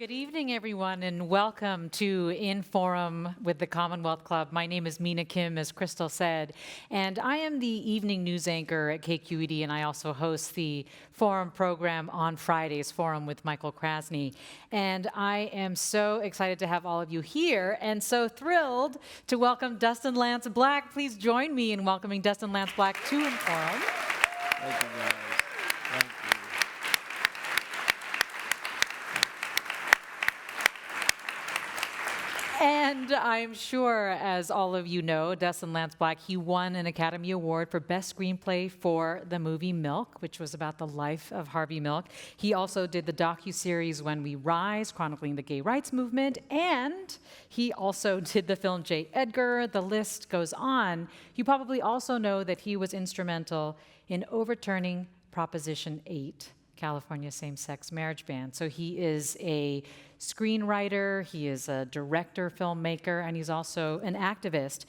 Good evening, everyone, and welcome to In Forum with the Commonwealth Club. My name is Mina Kim, as Crystal said, and I am the evening news anchor at KQED, and I also host the Forum program on Fridays, Forum with Michael Krasny. And I am so excited to have all of you here, and so thrilled to welcome Dustin Lance Black. Please join me in welcoming Dustin Lance Black to In Forum. Thank you, guys. Thank you. And I'm sure, as all of you know, Dustin Lance Black, he won an Academy Award for Best Screenplay for the movie Milk, which was about the life of Harvey Milk. He also did the docuseries When We Rise, chronicling the gay rights movement, and he also did the film J. Edgar. The list goes on. You probably also know that he was instrumental in overturning Proposition 8, California same-sex marriage ban. So he is a screenwriter, he is a director, filmmaker, and he's also an activist.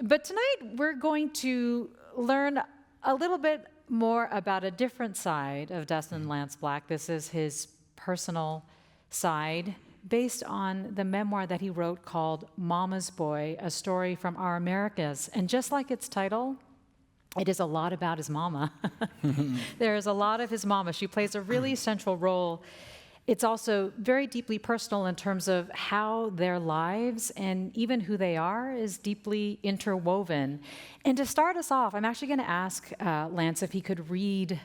But tonight we're going to learn a little bit more about a different side of Dustin Lance Black. This is his personal side, based on the memoir that he wrote called Mama's Boy, A Story from Our Americas. And just like its title, it is a lot about his mama. There is a lot of his mama. She plays a really central role. It's also very deeply personal in terms of how their lives and even who they are is deeply interwoven. And to start us off, I'm actually going to ask Lance if he could read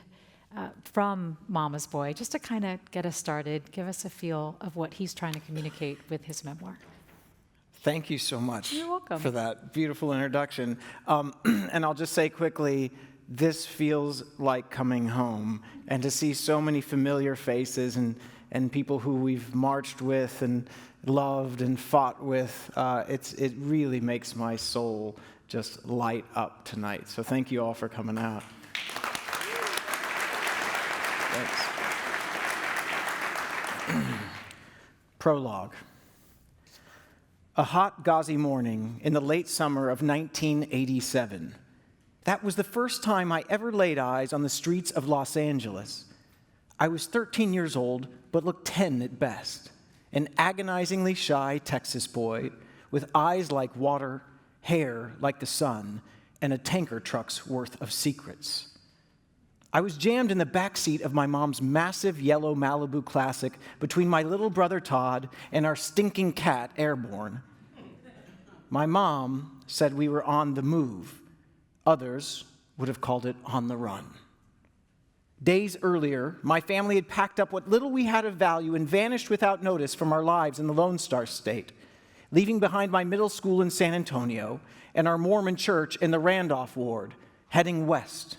from Mama's Boy, just to kind of get us started, give us a feel of what he's trying to communicate with his memoir. Thank you so much You're welcome. for that beautiful introduction. And I'll just say quickly, this feels like coming home. And to see so many familiar faces and people who we've marched with and loved and fought with, it really makes my soul just light up tonight. So thank you all for coming out. Thanks. Prologue. A hot, gauzy morning in the late summer of 1987. That was the first time I ever laid eyes on the streets of Los Angeles. I was 13 years old, but looked 10 at best. An agonizingly shy Texas boy with eyes like water, hair like the sun, and a tanker truck's worth of secrets. I was jammed in the backseat of my mom's massive yellow Malibu Classic between my little brother Todd and our stinking cat, Airborne. My mom said we were on the move. Others would have called it on the run. Days earlier, my family had packed up what little we had of value and vanished without notice from our lives in the Lone Star State, leaving behind my middle school in San Antonio and our Mormon church in the Randolph Ward, heading west.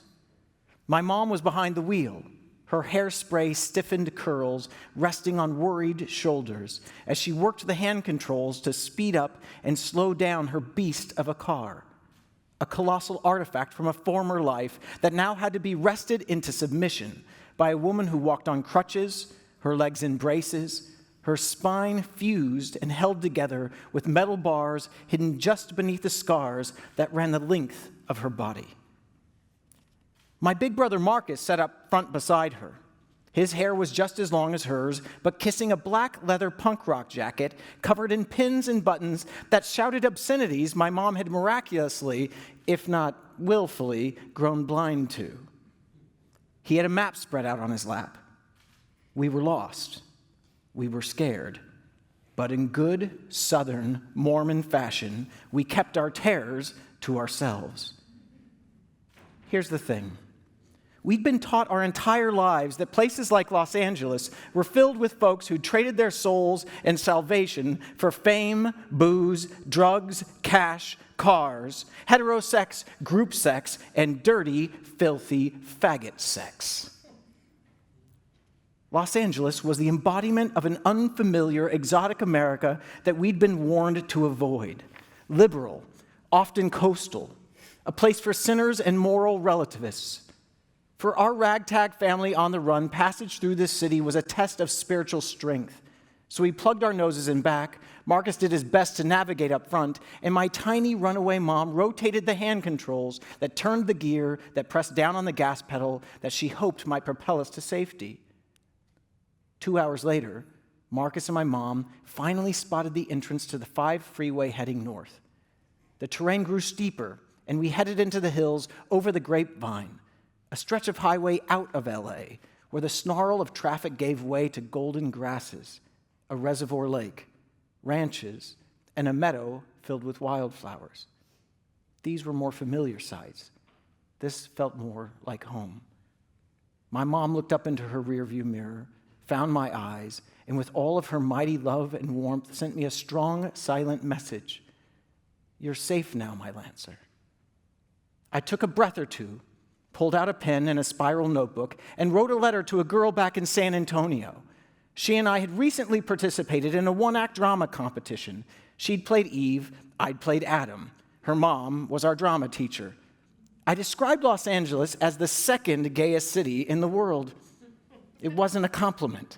My mom was behind the wheel, her hairspray stiffened curls resting on worried shoulders as she worked the hand controls to speed up and slow down her beast of a car, a colossal artifact from a former life that now had to be wrested into submission by a woman who walked on crutches, her legs in braces, her spine fused and held together with metal bars hidden just beneath the scars that ran the length of her body. My big brother Marcus sat up front beside her. His hair was just as long as hers, but kissing a black leather punk rock jacket covered in pins and buttons that shouted obscenities my mom had miraculously, if not willfully, grown blind to. He had a map spread out on his lap. We were lost. We were scared. But in good Southern Mormon fashion, we kept our terrors to ourselves. Here's the thing. We'd been taught our entire lives that places like Los Angeles were filled with folks who traded their souls and salvation for fame, booze, drugs, cash, cars, heterosex, group sex, and dirty, filthy faggot sex. Los Angeles was the embodiment of an unfamiliar, exotic America that we'd been warned to avoid. Liberal, often coastal, a place for sinners and moral relativists. For our ragtag family on the run, passage through this city was a test of spiritual strength. So we plugged our noses in back, Marcus did his best to navigate up front, and my tiny runaway mom rotated the hand controls that turned the gear, that pressed down on the gas pedal that she hoped might propel us to safety. 2 hours later, Marcus and my mom finally spotted the entrance to the 5 freeway heading north. The terrain grew steeper, and we headed into the hills over the Grapevine, a stretch of highway out of LA, where the snarl of traffic gave way to golden grasses, a reservoir lake, ranches, and a meadow filled with wildflowers. These were more familiar sights. This felt more like home. My mom looked up into her rearview mirror, found my eyes, and with all of her mighty love and warmth sent me a strong, silent message. "You're safe now, my Lancer." I took a breath or two, pulled out a pen and a spiral notebook, and wrote a letter to a girl back in San Antonio. She and I had recently participated in a one-act drama competition. She'd played Eve, I'd played Adam. Her mom was our drama teacher. I described Los Angeles as the second gayest city in the world. It wasn't a compliment.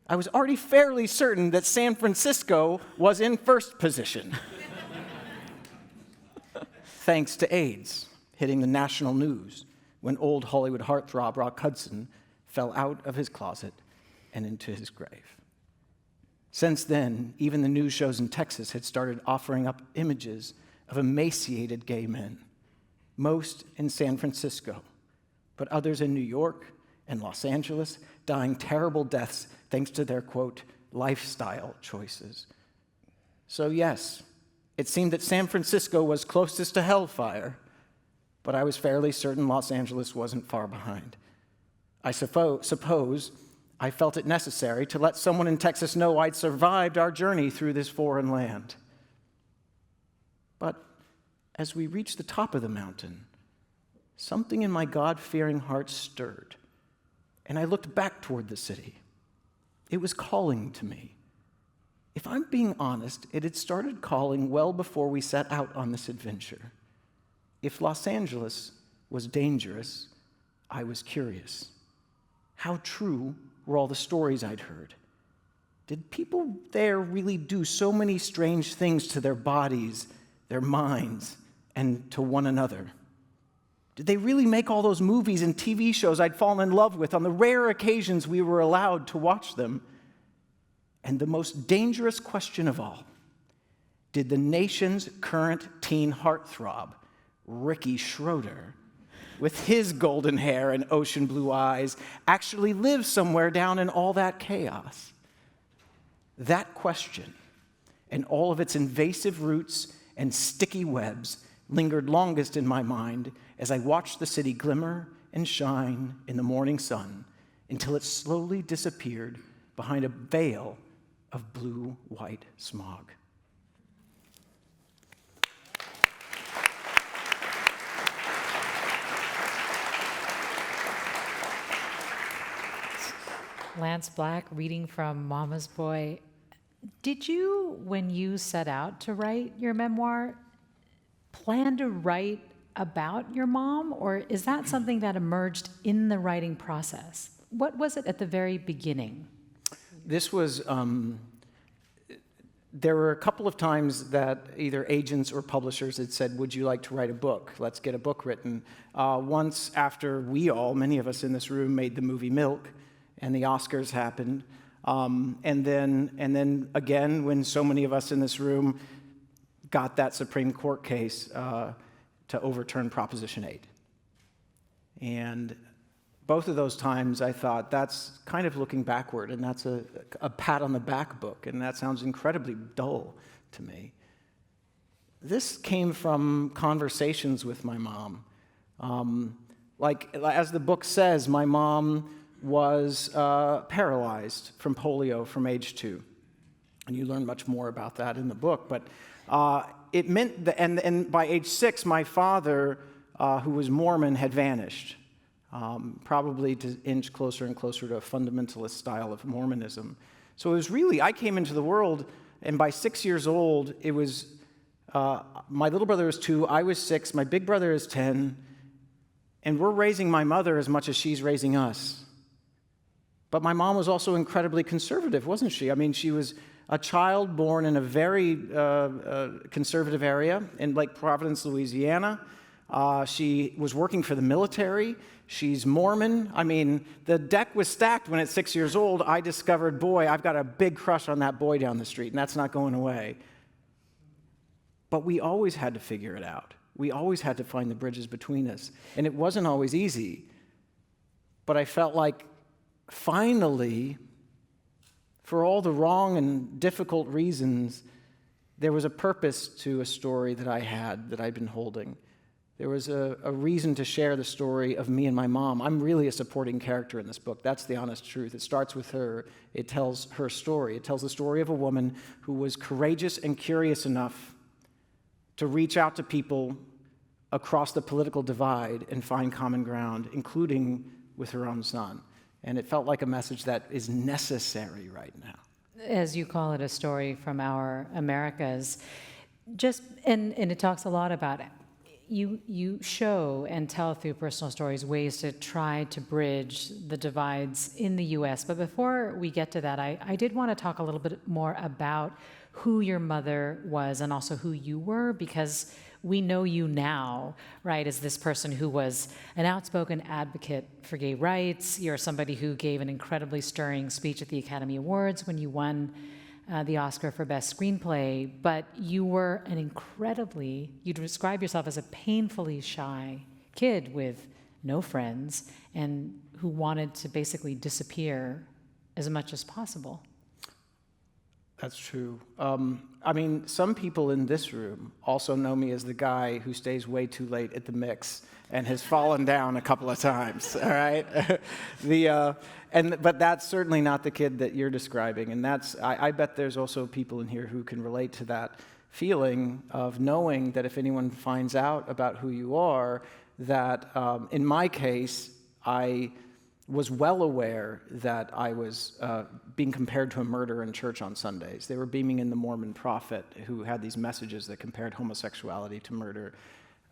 I was already fairly certain that San Francisco was in first position. Thanks to AIDS hitting the national news when old Hollywood heartthrob Rock Hudson fell out of his closet and into his grave. Since then, even the news shows in Texas had started offering up images of emaciated gay men, most in San Francisco, but others in New York and Los Angeles, dying terrible deaths thanks to their, quote, lifestyle choices. So yes, it seemed that San Francisco was closest to hellfire, but I was fairly certain Los Angeles wasn't far behind. I suppose I felt it necessary to let someone in Texas know I'd survived our journey through this foreign land. But as we reached the top of the mountain, something in my God-fearing heart stirred, and I looked back toward the city. It was calling to me. If I'm being honest, it had started calling well before we set out on this adventure. If Los Angeles was dangerous, I was curious. How true were all the stories I'd heard? Did people there really do so many strange things to their bodies, their minds, and to one another? Did they really make all those movies and TV shows I'd fallen in love with on the rare occasions we were allowed to watch them? And the most dangerous question of all, did the nation's current teen heartthrob, Ricky Schroeder, with his golden hair and ocean blue eyes, actually live somewhere down in all that chaos? That question, and all of its invasive roots and sticky webs, lingered longest in my mind as I watched the city glimmer and shine in the morning sun until it slowly disappeared behind a veil of blue-white smog. Lance Black, reading from Mama's Boy. Did you, when you set out to write your memoir, plan to write about your mom, or is that something that emerged in the writing process? What was it at the very beginning? This was, there were a couple of times that either agents or publishers had said, would you like to write a book? Let's get a book written. Once after many of us in this room, made the movie Milk, and the Oscars happened. And then again, when so many of us in this room got that Supreme Court case to overturn Proposition 8. And both of those times I thought, that's kind of looking backward, and that's a pat on the back book, and that sounds incredibly dull to me. This came from conversations with my mom. Like, as the book says, my mom was paralyzed from polio from age 2. And you learn much more about that in the book. But it meant that, and by age 6, my father, who was Mormon, had vanished, probably to inch closer and closer to a fundamentalist style of Mormonism. So it was really, I came into the world, and by 6 years old, it was, my little brother was 2, I was 6, my big brother is 10, and we're raising my mother as much as she's raising us. But my mom was also incredibly conservative, wasn't she? I mean, she was a child born in a very conservative area in Lake Providence, Louisiana. She was working for the military. She's Mormon. I mean, the deck was stacked when at 6 years old, I discovered, boy, I've got a big crush on that boy down the street, and that's not going away. But we always had to figure it out. We always had to find the bridges between us. And it wasn't always easy. But I felt like finally, for all the wrong and difficult reasons, there was a purpose to a story that I had that I'd been holding. There was a reason to share the story of me and my mom. I'm really a supporting character in this book. That's the honest truth. It starts with her. It tells her story. It tells the story of a woman who was courageous and curious enough to reach out to people across the political divide and find common ground, including with her own son. And it felt like a message that is necessary right now. As you call it, a story from our Americas. And it talks a lot about it. You show and tell through personal stories ways to try to bridge the divides in the U.S. But before we get to that, I did want to talk a little bit more about who your mother was and also who you were, because we know you now, right, as this person who was an outspoken advocate for gay rights. You're somebody who gave an incredibly stirring speech at the Academy Awards when you won the Oscar for Best Screenplay, but you were you describe yourself as a painfully shy kid with no friends and who wanted to basically disappear as much as possible. That's true. I mean, some people in this room also know me as the guy who stays way too late at the mix and has fallen down a couple of times, all right? But that's certainly not the kid that you're describing, and I bet there's also people in here who can relate to that feeling of knowing that if anyone finds out about who you are, that in my case, I was well aware that I was being compared to a murderer in church on Sundays. They were beaming in the Mormon prophet who had these messages that compared homosexuality to murder.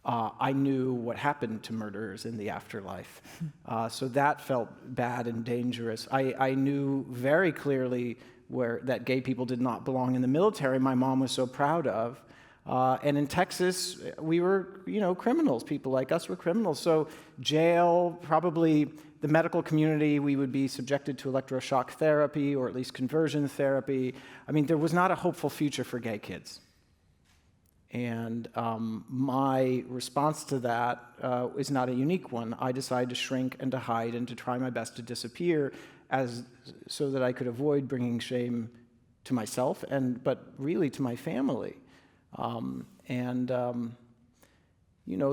I knew what happened to murderers in the afterlife. So that felt bad and dangerous. I knew very clearly that gay people did not belong in the military my mom was so proud of. And in Texas, we were, criminals. People like us were criminals. So jail, probably the medical community, we would be subjected to electroshock therapy or at least conversion therapy. I mean, there was not a hopeful future for gay kids. And my response to that is not a unique one. I decided to shrink and to hide and to try my best to disappear so that I could avoid bringing shame to myself, but really to my family.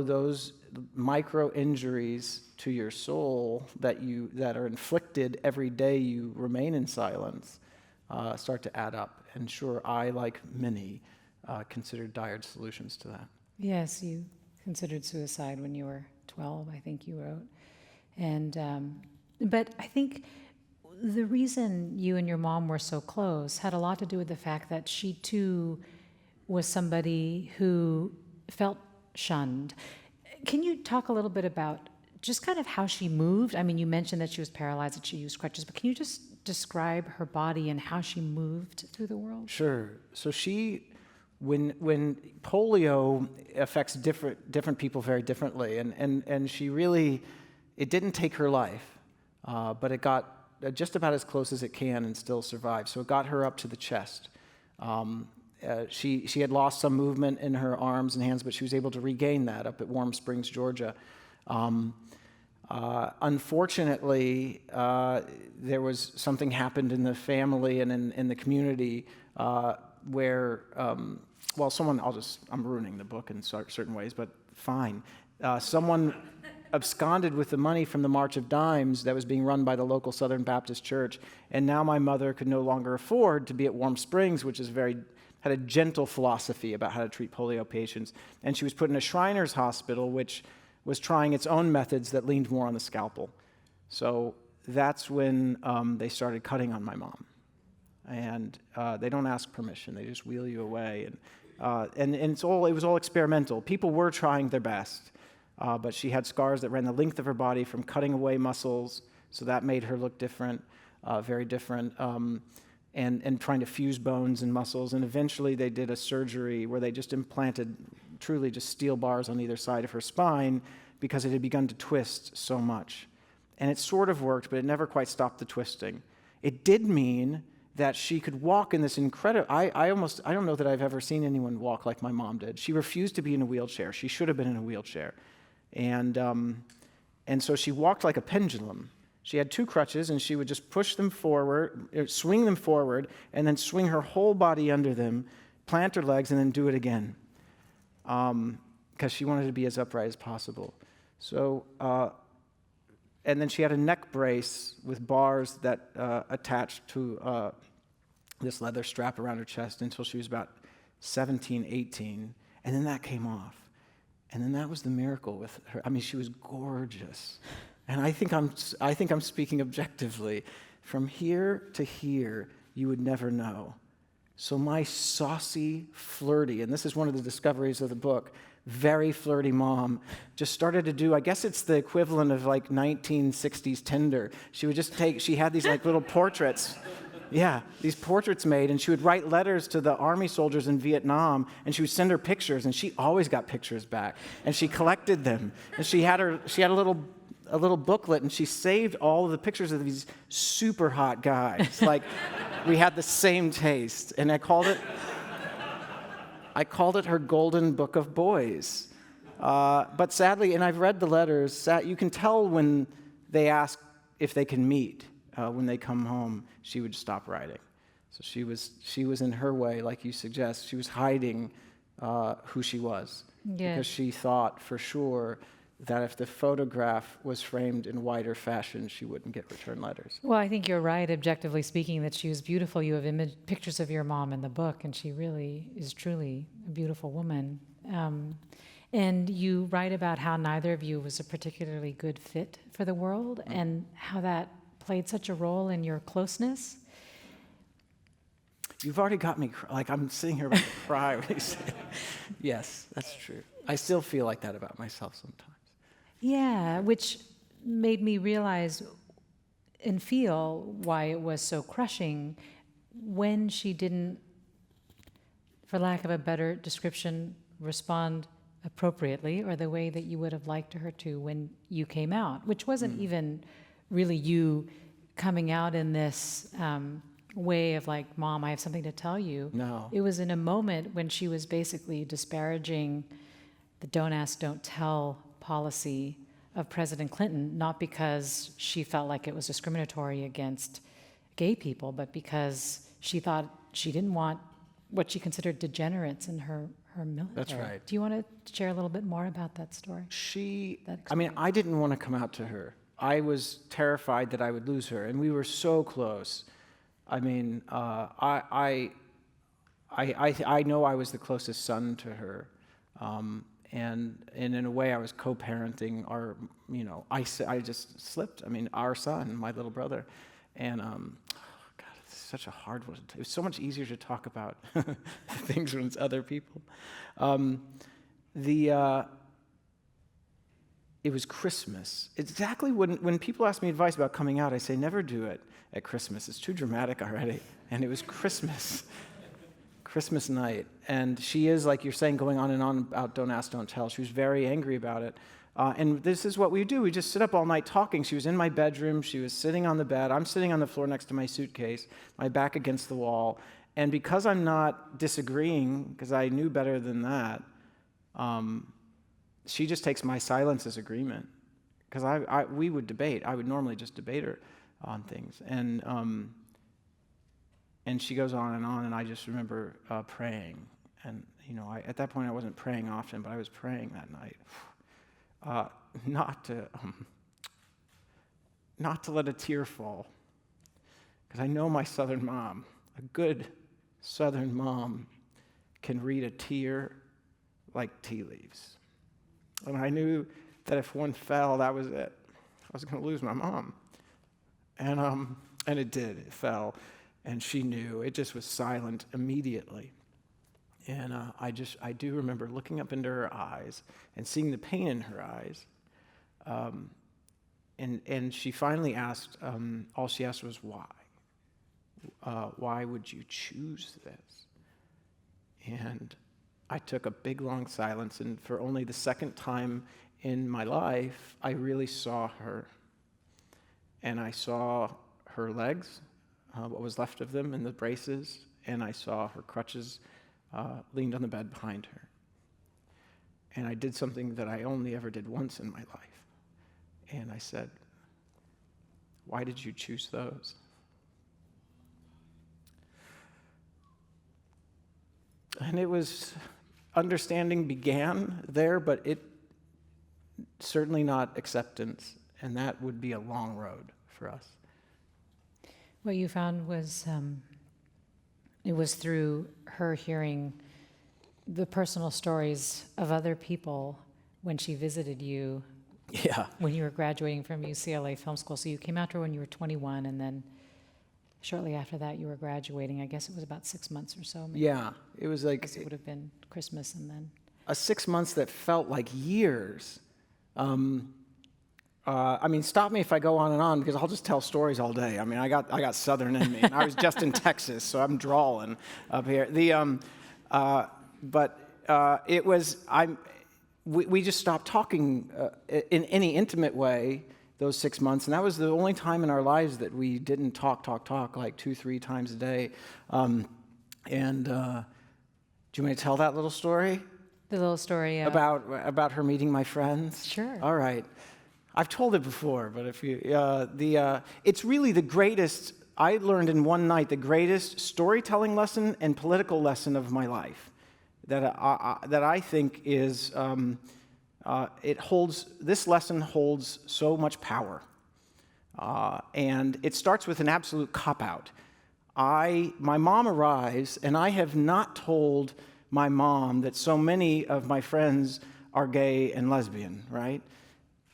Those micro injuries to your soul that are inflicted every day you remain in silence start to add up. And sure, I, like many, considered dire solutions to that. Yes, you considered suicide when you were 12, I think you wrote. But I think the reason you and your mom were so close had a lot to do with the fact that she too was somebody who felt shunned. Can you talk a little bit about just kind of how she moved? I mean, you mentioned that she was paralyzed, that she used crutches, but can you just describe her body and how she moved through the world? Sure. So when polio affects different people very differently, and she really, it didn't take her life, but it got just about as close as it can and still survived. So it got her up to the chest. She had lost some movement in her arms and hands, but she was able to regain that up at Warm Springs, Georgia. Unfortunately, there was something happened in the family and in the community where, I'm ruining the book in certain ways, but fine. Someone absconded with the money from the March of Dimes that was being run by the local Southern Baptist Church, and now my mother could no longer afford to be at Warm Springs, which had a gentle philosophy about how to treat polio patients, and she was put in a Shriners Hospital, which was trying its own methods that leaned more on the scalpel. So that's when they started cutting on my mom. And they don't ask permission, they just wheel you away. And it was all experimental. People were trying their best, but she had scars that ran the length of her body from cutting away muscles, so that made her look different, very different. And trying to fuse bones and muscles. And eventually they did a surgery where they just implanted truly just steel bars on either side of her spine because it had begun to twist so much. And it sort of worked, but it never quite stopped the twisting. It did mean that she could walk in this incredible... I don't know that I've ever seen anyone walk like my mom did. She refused to be in a wheelchair. She should have been in a wheelchair. And so she walked like a pendulum. She had 2 crutches, and she would just push them forward, swing them forward, and then swing her whole body under them, plant her legs, and then do it again, because she wanted to be as upright as possible. So, and then she had a neck brace with bars that attached to this leather strap around her chest until she was about 17, 18, and then that came off. And then that was the miracle with her. I mean, she was gorgeous. And I think I'm speaking objectively. From here to here, you would never know. So my saucy, flirty, and this is one of the discoveries of the book, very flirty mom just started to do, I guess it's the equivalent of like 1960s Tinder. She had these like little portraits. Yeah, these portraits made, and she would write letters to the army soldiers in Vietnam, and she would send her pictures, and she always got pictures back, and she collected them. And she had a little booklet, and she saved all of the pictures of these super hot guys. Like, we had the same taste, and I called it her golden book of boys. But sadly, and I've read the letters, you can tell when they ask if they can meet. When they come home, she would stop writing. So she was in her way, like you suggest, she was hiding who she was. Yeah. Because she thought for sure that if the photograph was framed in wider fashion, she wouldn't get return letters. Well, I think you're right, objectively speaking, that she was beautiful. You have pictures of your mom in the book, and she really is truly a beautiful woman. And you write about how neither of you was a particularly good fit for the world, and how that played such a role in your closeness. You've already got me, like I'm sitting here about to cry when you say it. Yes, that's true. I still feel like that about myself sometimes. Yeah, which made me realize and feel why it was so crushing when she didn't, for lack of a better description, respond appropriately or the way that you would have liked her to when you came out, which wasn't even really you coming out in this way of like, Mom, I have something to tell you. No. It was in a moment when she was basically disparaging the don't ask, don't tell policy of President Clinton, not because she felt like it was discriminatory against gay people, but because she thought she didn't want what she considered degenerates in her military. That's right. Do you want to share a little bit more about that story? I didn't want to come out to her. I was terrified that I would lose her, and we were so close. I mean, I know I was the closest son to her, and in a way I was co-parenting our, I just slipped. I mean, our son, my little brother, and God, it's such a hard one. It was so much easier to talk about things when it's other people. It was Christmas. Exactly when people ask me advice about coming out, I say, never do it at Christmas. It's too dramatic already. And it was Christmas night. And she is, like you're saying, going on and on about don't ask, don't tell. She was very angry about it. And this is what we do. We just sit up all night talking. She was in my bedroom. She was sitting on the bed. I'm sitting on the floor next to my suitcase, my back against the wall. And because I'm not disagreeing, because I knew better than that, she just takes my silence as agreement, because we would debate. I would normally just debate her on things, and she goes on, and I just remember praying, and at that point I wasn't praying often, but I was praying that night, not to let a tear fall, because I know my Southern mom, a good Southern mom, can read a tear like tea leaves. And I knew that if one fell, that was it. I was going to lose my mom. And it did. It fell. And she knew. It just was silent immediately. And I do remember looking up into her eyes and seeing the pain in her eyes. And she finally asked, all she asked was, why? Why would you choose this? And I took a big, long silence, and for only the second time in my life, I really saw her. And I saw her legs, what was left of them, and the braces, and I saw her crutches leaned on the bed behind her. And I did something that I only ever did once in my life. And I said, "Why did you choose those?" And it was, understanding began there, but it certainly not acceptance, and that would be a long road for us. What you found was it was through her hearing the personal stories of other people when she visited you Yeah. when you were graduating from UCLA Film School. So you came out to her when you were 21, and then shortly after that you were graduating. I guess it was about 6 months or so. Maybe. Yeah, it was like It would have been Christmas and then. 6 months that felt like years. I mean, stop me if I go on and on, because I'll just tell stories all day. I mean, I got Southern in me, and I was just in Texas, so I'm drawling up here. It was we just stopped talking in any intimate way those 6 months, and that was the only time in our lives that we didn't talk like 2-3 times a day. Do you want me to tell that little story? The little story About her meeting my friends? Sure. All right. I've told it before, but if you, it's really the greatest, I learned in one night, the greatest storytelling lesson and political lesson of my life that I think is, this lesson holds so much power. And it starts with an absolute cop-out. My mom arrives, and I have not told my mom that so many of my friends are gay and lesbian, right?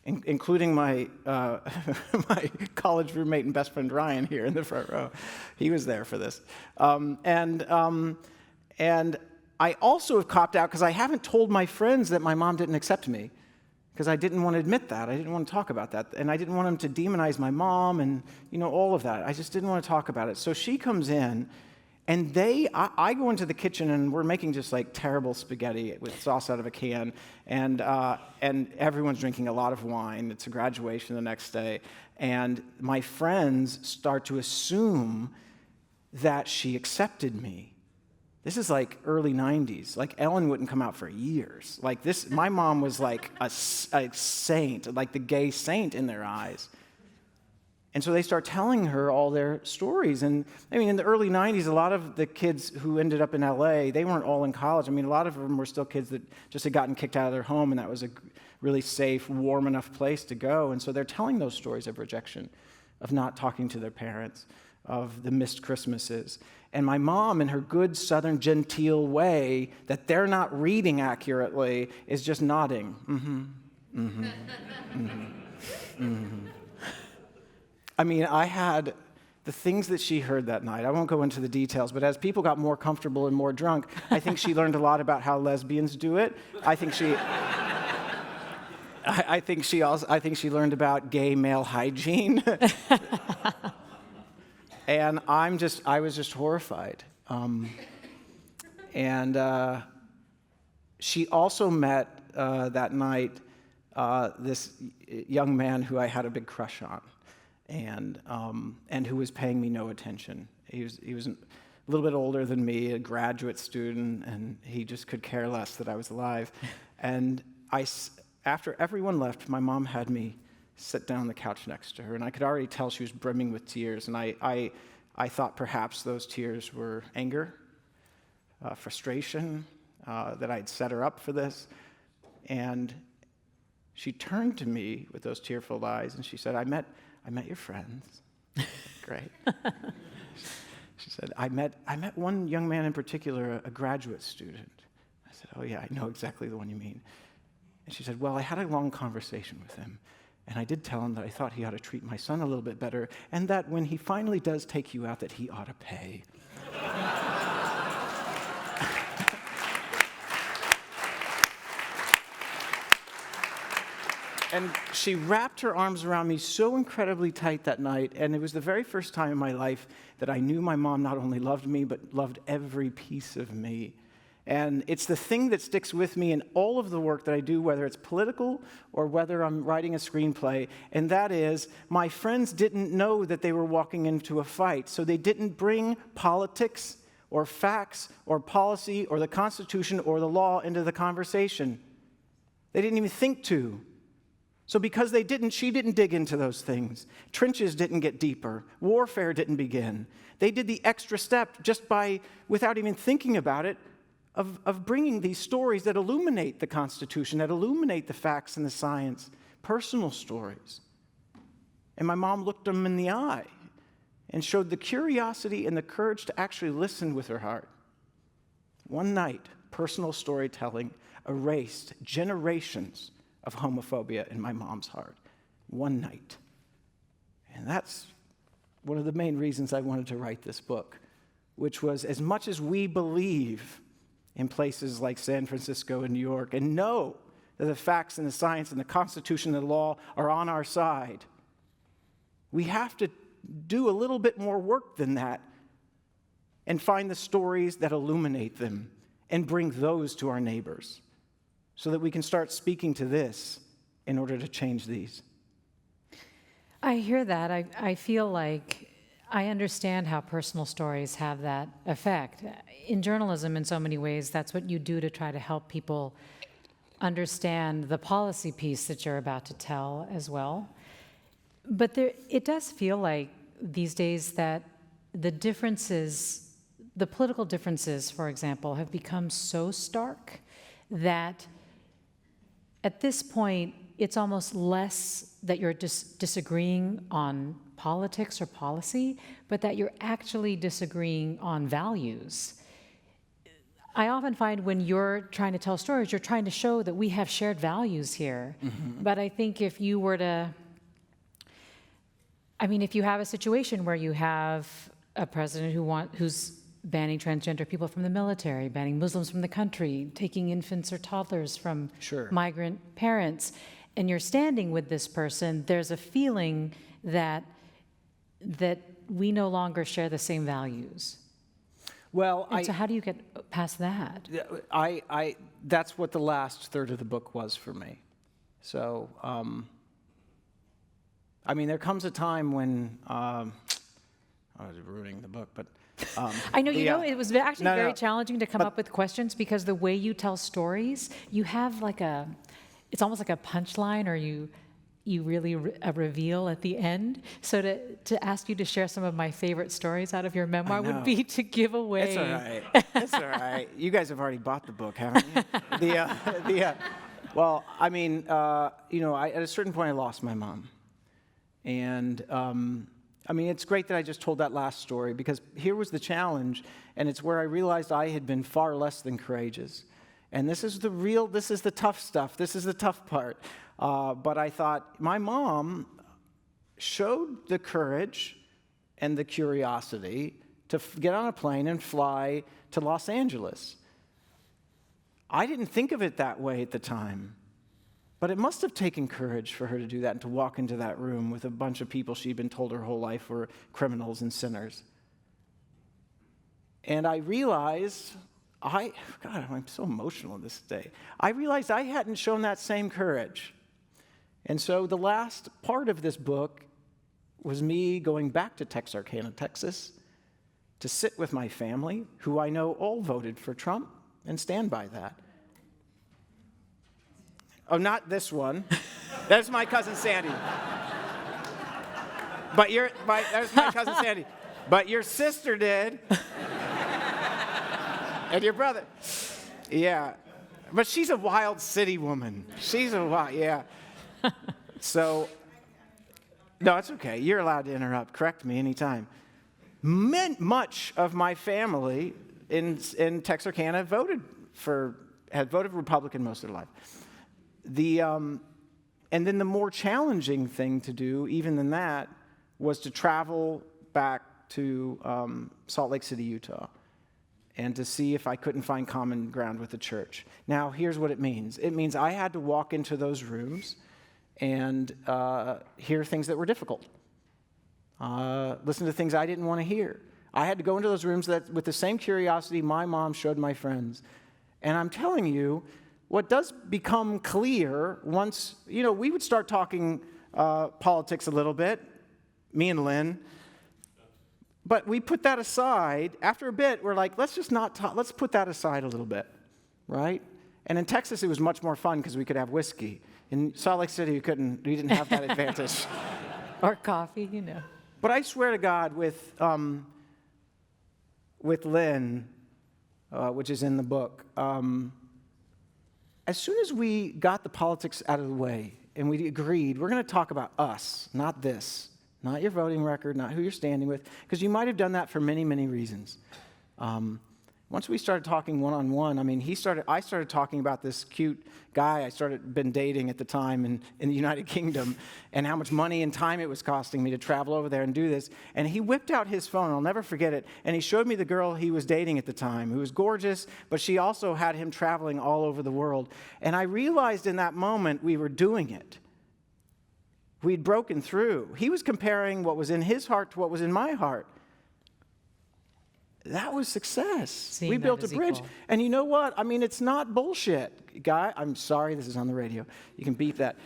Including my my college roommate and best friend Ryan here in the front row. He was there for this. And I also have copped out because I haven't told my friends that my mom didn't accept me, because I didn't want to admit that. I didn't want to talk about that. And I didn't want them to demonize my mom and, all of that. I just didn't want to talk about it. So she comes in, and I go into the kitchen, and we're making just like terrible spaghetti with sauce out of a can, and everyone's drinking a lot of wine. It's a graduation the next day, and my friends start to assume that she accepted me. This is like early 90s. Like Ellen wouldn't come out for years. Like this, my mom was like a saint, like the gay saint in their eyes. And so they start telling her all their stories. And I mean, in the early 90s, a lot of the kids who ended up in LA, they weren't all in college. I mean, a lot of them were still kids that just had gotten kicked out of their home, and that was a really safe, warm enough place to go. And so they're telling those stories of rejection, of not talking to their parents, of the missed Christmases. And my mom, in her good Southern genteel way that they're not reading accurately, is just nodding. I mean, I had the things that she heard that night. I won't go into the details, but as people got more comfortable and more drunk, I think she learned a lot about how lesbians do it. I think she learned about gay male hygiene. And I was just horrified. She also met that night this young man who I had a big crush on, and who was paying me no attention. He was a little bit older than me, a graduate student, and he just could care less that I was alive. And after everyone left, my mom had me sit down on the couch next to her, and I could already tell she was brimming with tears. And I thought perhaps those tears were anger, frustration, that I'd set her up for this. And she turned to me with those tearful eyes, and she said, I met your friends. Great. She said, I met one young man in particular, a graduate student. I said, oh yeah, I know exactly the one you mean. And she said, well, I had a long conversation with him, and I did tell him that I thought he ought to treat my son a little bit better, and that when he finally does take you out, that he ought to pay. And she wrapped her arms around me so incredibly tight that night, and it was the very first time in my life that I knew my mom not only loved me, but loved every piece of me. And it's the thing that sticks with me in all of the work that I do, whether it's political or whether I'm writing a screenplay, and that is my friends didn't know that they were walking into a fight, so they didn't bring politics or facts or policy or the Constitution or the law into the conversation. They didn't even think to. So because they didn't, she didn't dig into those things. Trenches didn't get deeper. Warfare didn't begin. They did the extra step just by, without even thinking about it, of bringing these stories that illuminate the Constitution, that illuminate the facts and the science, personal stories. And my mom looked them in the eye and showed the curiosity and the courage to actually listen with her heart. One night, personal storytelling erased generations of homophobia in my mom's heart. One night. And that's one of the main reasons I wanted to write this book, which was as much as we believe in places like San Francisco and New York and know that the facts and the science and the Constitution and the law are on our side, we have to do a little bit more work than that and find the stories that illuminate them and bring those to our neighbors so that we can start speaking to this in order to change these. I hear that. I feel like I understand how personal stories have that effect. In journalism, in so many ways, that's what you do to try to help people understand the policy piece that you're about to tell as well. But it does feel like these days that the differences, the political differences, for example, have become so stark that at this point, it's almost less that you're disagreeing on politics or policy, but that you're actually disagreeing on values. I often find when you're trying to tell stories, you're trying to show that we have shared values here. Mm-hmm. But I think if you were to, if you have a situation where you have a president who's banning transgender people from the military, banning Muslims from the country, taking infants or toddlers from migrant parents, and you're standing with this person, there's a feeling that we no longer share the same values. Well, so how do you get past that? That's what the last third of the book was for me. So, there comes a time when, I was ruining the book, but I know, it was actually very challenging to come up with questions because the way you tell stories, you have it's almost like a punchline, or you really a reveal at the end. So to ask you to share some of my favorite stories out of your memoir would be to give away. It's all right. It's all right. You guys have already bought the book, haven't you? At a certain point I lost my mom. And it's great that I just told that last story, because here was the challenge, and it's where I realized I had been far less than courageous. And this is the tough stuff. This is the tough part. But I thought, my mom showed the courage and the curiosity to get on a plane and fly to Los Angeles. I didn't think of it that way at the time. But it must have taken courage for her to do that and to walk into that room with a bunch of people she'd been told her whole life were criminals and sinners. And I realized, I'm so emotional this day. I realized I hadn't shown that same courage. And so the last part of this book was me going back to Texarkana, Texas, to sit with my family, who I know all voted for Trump and stand by that. Oh, not this one. That's my cousin Sandy. That's my cousin Sandy. But your sister did. And your brother. Yeah. But she's a wild city woman. Yeah. So, no, it's okay. You're allowed to interrupt. Correct me anytime. Much of my family in Texarkana had voted Republican most of their life. And then the more challenging thing to do, even than that, was to travel back to Salt Lake City, Utah, and to see if I couldn't find common ground with the church. Now, here's what it means. It means I had to walk into those rooms and hear things that were difficult, listen to things I didn't want to hear. I had to go into those rooms with the same curiosity my mom showed my friends, And I'm telling you, what does become clear once, we would start talking politics a little bit, me and Lynn, but we put that aside. After a bit, we're like, let's just not talk, let's put that aside a little bit, right? And in Texas, it was much more fun because we could have whiskey. In Salt Lake City, we didn't have that advantage. Or coffee, But I swear to God, with Lynn, which is in the book, as soon as we got the politics out of the way and we agreed, we're going to talk about us, not this, not your voting record, not who you're standing with, because you might have done that for many, many reasons. Once we started talking one-on-one, I started talking about this cute guy been dating at the time in the United Kingdom, and how much money and time it was costing me to travel over there and do this. And he whipped out his phone, I'll never forget it, and he showed me the girl he was dating at the time, who was gorgeous, but she also had him traveling all over the world. And I realized in that moment we were doing it. We'd broken through. He was comparing what was in his heart to what was in my heart. That was success. We built a bridge. Equal. And you know what? It's not bullshit, guy. I'm sorry, this is on the radio. You can beep that.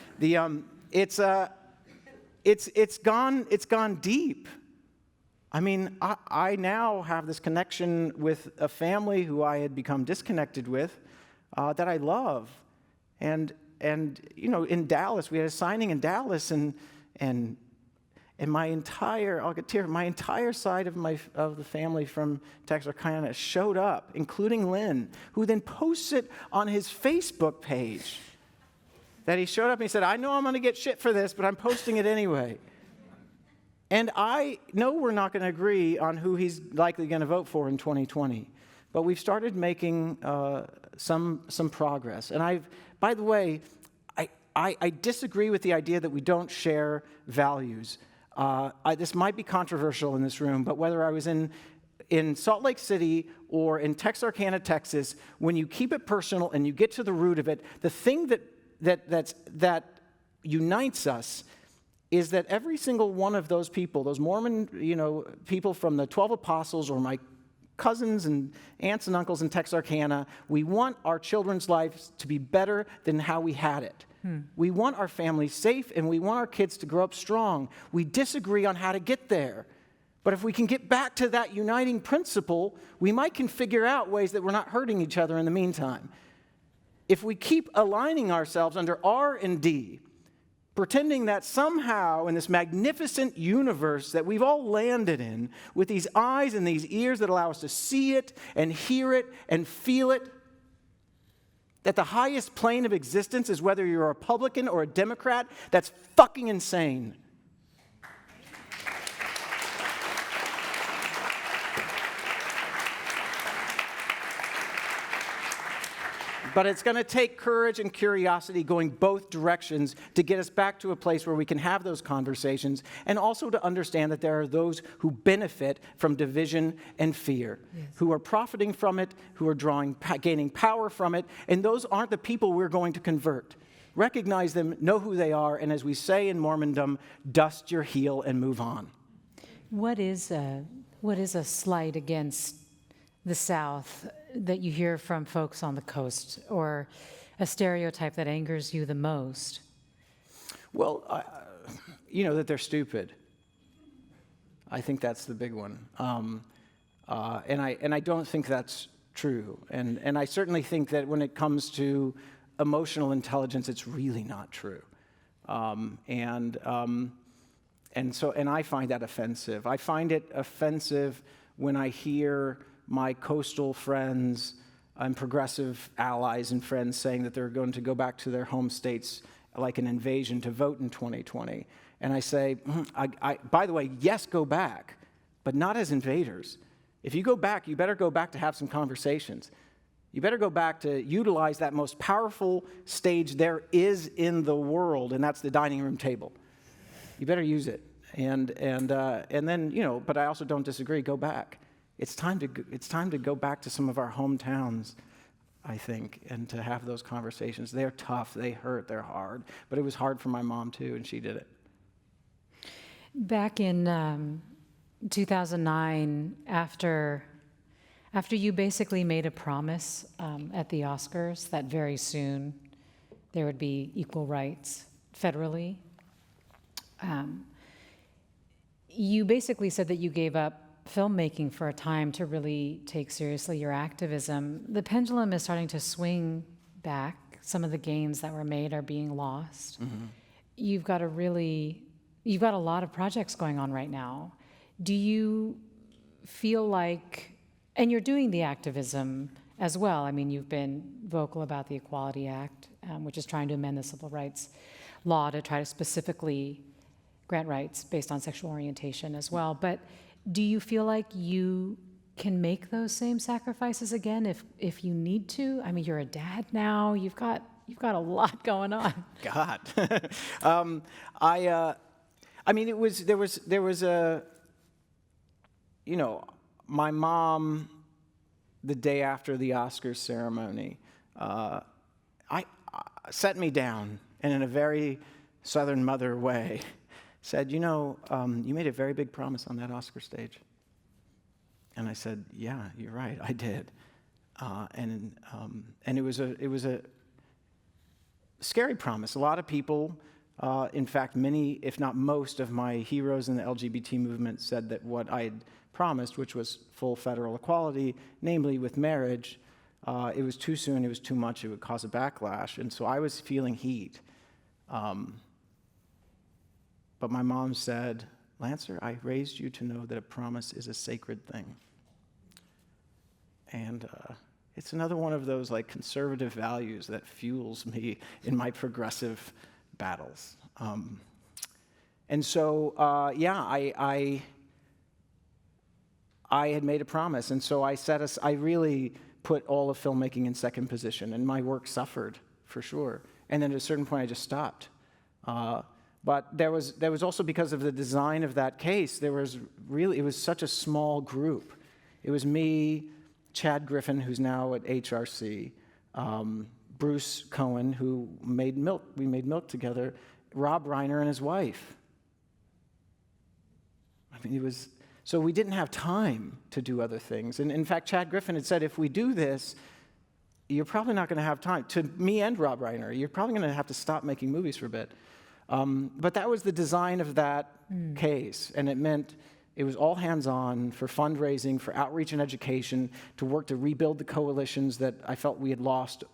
It's gone deep. I now have this connection with a family who I had become disconnected with, that I love. And in Dallas, we had a signing in Dallas, and my entire side of the family from Texarkana showed up, including Lynn, who then posts it on his Facebook page. That he showed up and he said, I know I'm going to get shit for this, but I'm posting it anyway. And I know we're not going to agree on who he's likely going to vote for in 2020, but we've started making some progress. And by the way, I disagree with the idea that we don't share values. This might be controversial in this room, but whether I was in Salt Lake City or in Texarkana, Texas, when you keep it personal and you get to the root of it, the thing that unites us is that every single one of those people, those Mormon, people from the 12 apostles or my cousins and aunts and uncles in Texarkana, we want our children's lives to be better than how we had it. We want our families safe, and we want our kids to grow up strong. We disagree on how to get there. But if we can get back to that uniting principle, we can figure out ways that we're not hurting each other in the meantime. If we keep aligning ourselves under R and D, pretending that somehow in this magnificent universe that we've all landed in, with these eyes and these ears that allow us to see it and hear it and feel it, that the highest plane of existence is whether you're a Republican or a Democrat, that's fucking insane. But it's going to take courage and curiosity going both directions to get us back to a place where we can have those conversations, and also to understand that there are those who benefit from division and fear, who are profiting from it, who are gaining power from it, and those aren't the people we're going to convert. Recognize them, know who they are, and as we say in Mormondom, dust your heel and move on. What is a slight against the South that you hear from folks on the coast, or a stereotype that angers you the most? Well, that they're stupid. I think that's the big one. And I don't think that's true. And I certainly think that when it comes to emotional intelligence, it's really not true. And I find that offensive. I find it offensive when I hear my coastal friends and progressive allies and friends saying that they're going to go back to their home states like an invasion to vote in 2020. And I say, by the way, yes, go back, but not as invaders. If you go back, you better go back to have some conversations. You better go back to utilize that most powerful stage there is in the world, and that's the dining room table. You better use it. And then, but I also don't disagree, go back. It's time to go back to some of our hometowns, I think, and to have those conversations. They're tough, they hurt, they're hard. But it was hard for my mom, too, and she did it. Back in 2009, after After you basically made a promise at the Oscars that very soon there would be equal rights federally, you basically said that you gave up filmmaking for a time to really take seriously your activism. The pendulum is starting to swing back. Some of the gains that were made are being lost. Mm-hmm. You've got a lot of projects going on right now. Do you feel like, and you're doing the activism as well. I mean, you've been vocal about the Equality Act, which is trying to amend the civil rights law to try to specifically grant rights based on sexual orientation as well. But do you feel like you can make those same sacrifices again if you need to? I mean, you're a dad now. You've got a lot going on. God, I mean, there was a, you know, my mom, the day after the Oscars ceremony, set me down and in a very Southern mother way said, you know, you made a very big promise on that Oscar stage. And I said, yeah, you're right, I did. And it was a scary promise. A lot of people, in fact, many, if not most, of my heroes in the LGBT movement said that what I had promised, which was full federal equality, namely with marriage, it was too soon, it was too much, it would cause a backlash. And so I was feeling heat. But my mom said, Lancer, I raised you to know that a promise is a sacred thing. And it's another one of those like conservative values that fuels me in my progressive battles. And so, I had made a promise, and so I really put all of filmmaking in second position, and my work suffered for sure. And then at a certain point, I just stopped. But there was also, because of the design of that case, it was such a small group. It was me, Chad Griffin, who's now at HRC, Bruce Cohen, who made Milk. We made Milk together. Rob Reiner and his wife. I mean, so we didn't have time to do other things. And in fact, Chad Griffin had said, if we do this, you're probably not going to have time. To me and Rob Reiner, you're probably going to have to stop making movies for a bit. But that was the design of that case, and it meant it was all hands-on for fundraising, for outreach and education, to work to rebuild the coalitions that I felt we had lost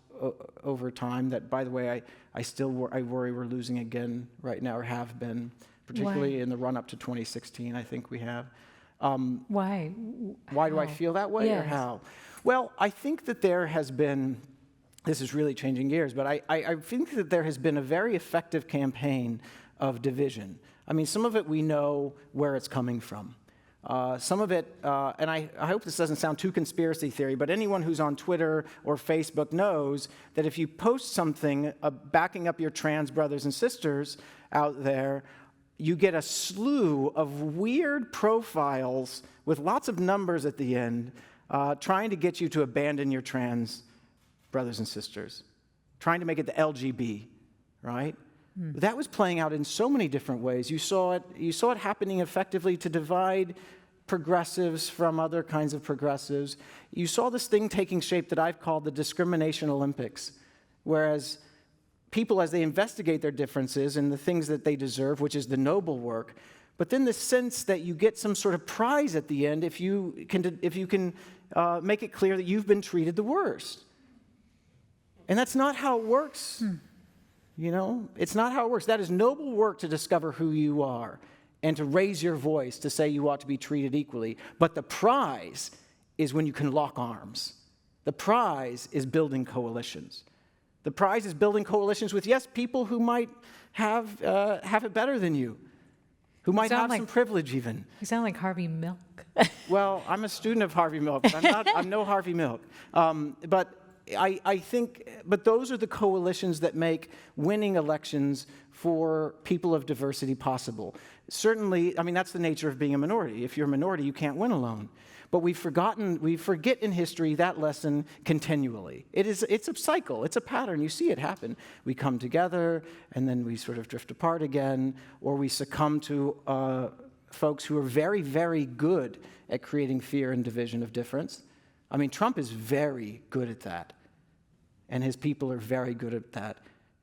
over time, that, by the way, I worry we're losing again right now, or have been, particularly in the run-up to 2016, I think we have. Why? Why do I feel that way, or how? Well, I think that there has been, this is really changing gears, but I think that there has been a very effective campaign of division. I mean, some of it we know where it's coming from. Some of it, and I hope this doesn't sound too conspiracy theory, but anyone who's on Twitter or Facebook knows that if you post something backing up your trans brothers and sisters out there, you get a slew of weird profiles with lots of numbers at the end, trying to get you to abandon your trans brothers and sisters, trying to make it the LGB, right? That was playing out in so many different ways. You saw it happening effectively to divide progressives from other kinds of progressives. You saw this thing taking shape that I've called the discrimination Olympics, whereas people, as they investigate their differences and the things that they deserve, which is the noble work, but then the sense that you get some sort of prize at the end if you can make it clear that you've been treated the worst. And that's not how it works. You know, it's not how it works. That is noble work to discover who you are and to raise your voice to say you ought to be treated equally. But the prize is when you can lock arms. The prize is building coalitions. The prize is building coalitions with, yes, people who might have it better than you, who might have some privilege even. You sound like Harvey Milk. Well, I'm a student of Harvey Milk, but I'm no Harvey Milk. But I think, but those are the coalitions that make winning elections for people of diversity possible. Certainly, I mean, that's the nature of being a minority. If you're a minority, you can't win alone. But we forget in history that lesson continually. It's a cycle, it's a pattern. You see it happen. We come together, and then we sort of drift apart again, or we succumb to folks who are very, very good at creating fear and division of difference. I mean, Trump is very good at that, and his people are very good at that.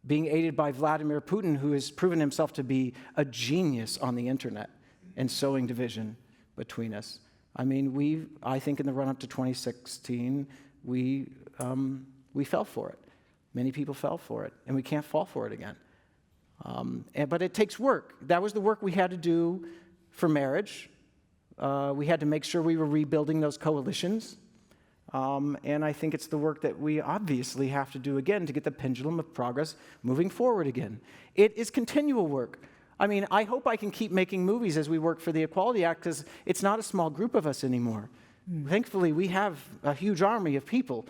Being aided by Vladimir Putin, who has proven himself to be a genius on the internet and sowing division between us. I mean, I think in the run-up to 2016, we fell for it. Many people fell for it, and we can't fall for it again. But it takes work. That was the work we had to do for marriage. We had to make sure we were rebuilding those coalitions. And I think it's the work that we obviously have to do again to get the pendulum of progress moving forward again. It is continual work. I mean, I hope I can keep making movies as we work for the Equality Act, because it's not a small group of us anymore. Thankfully, we have a huge army of people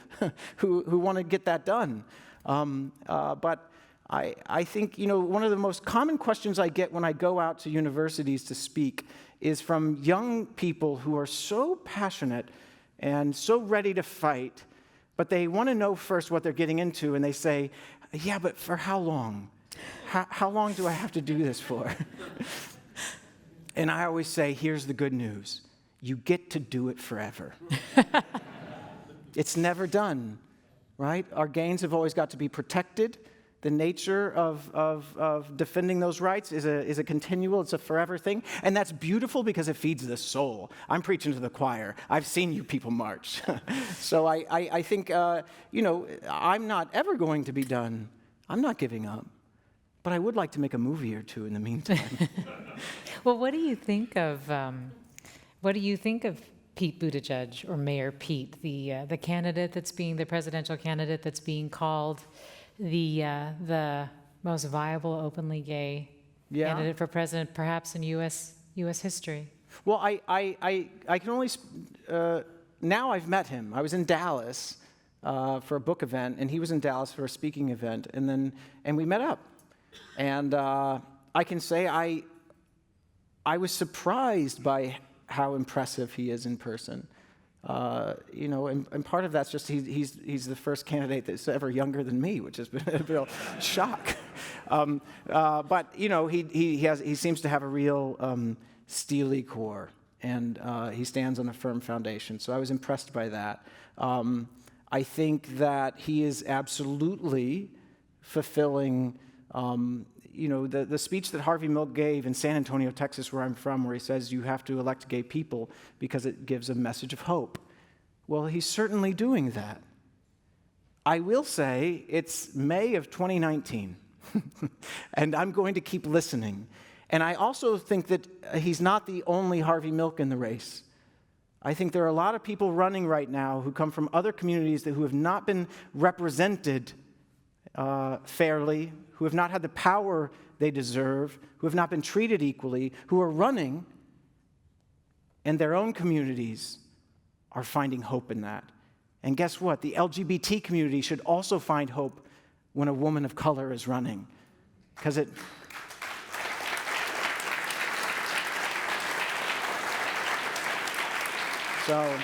who want to get that done. But I think, one of the most common questions I get when I go out to universities to speak is from young people who are so passionate and so ready to fight, but they want to know first what they're getting into, and they say, yeah, but for how long? How long do I have to do this for? And I always say, here's the good news. You get to do it forever. It's never done, right? Our gains have always got to be protected. The nature of defending those rights is a continual, it's a forever thing. And that's beautiful because it feeds the soul. I'm preaching to the choir. I've seen you people march. So I think, I'm not ever going to be done. I'm not giving up. But I would like to make a movie or two in the meantime. Well, what do you think of Pete Buttigieg, or Mayor Pete, the candidate the presidential candidate that's being called the most viable openly gay candidate for president, perhaps in U.S. history? Well, I can only now I've met him. I was in Dallas for a book event, and he was in Dallas for a speaking event, and we met up. And I can say I was surprised by how impressive he is in person. And part of that's just he's the first candidate that's ever younger than me, which has been a real shock. But he seems to have a real steely core, and he stands on a firm foundation. So I was impressed by that. I think that he is absolutely fulfilling. The speech that Harvey Milk gave in San Antonio, Texas, where I'm from, where he says you have to elect gay people because it gives a message of hope. Well, he's certainly doing that. I will say it's May of 2019, and I'm going to keep listening. And I also think that he's not the only Harvey Milk in the race. I think there are a lot of people running right now who come from other communities who have not been represented fairly, who have not had the power they deserve, who have not been treated equally, who are running, and their own communities are finding hope in that. And guess what? The LGBT community should also find hope when a woman of color is running, because it... So...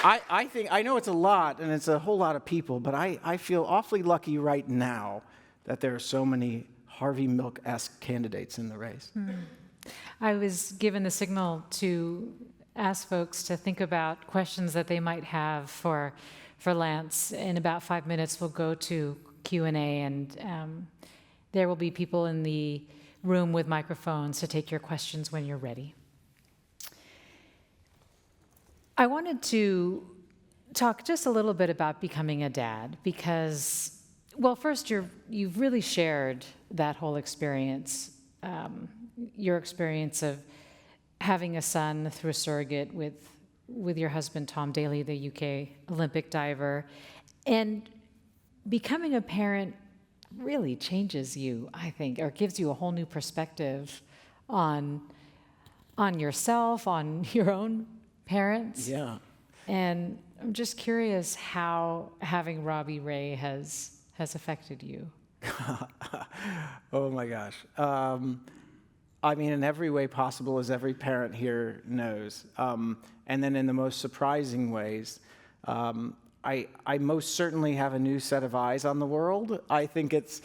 I know it's a lot, and it's a whole lot of people, but I feel awfully lucky right now that there are so many Harvey Milk-esque candidates in the race. I was given the signal to ask folks to think about questions that they might have for Lance. In about 5 minutes, we'll go to Q&A, and there will be people in the room with microphones to take your questions when you're ready. I wanted to talk just a little bit about becoming a dad because, well, first, you've really shared that whole experience, your experience of having a son through a surrogate with your husband, Tom Daley, the UK Olympic diver. And becoming a parent really changes you, I think, or gives you a whole new perspective on yourself, on your own parents. Yeah. And I'm just curious how having Robbie Ray has affected you. Oh my gosh. I mean, in every way possible, as every parent here knows. And then in the most surprising ways, I most certainly have a new set of eyes on the world. I think if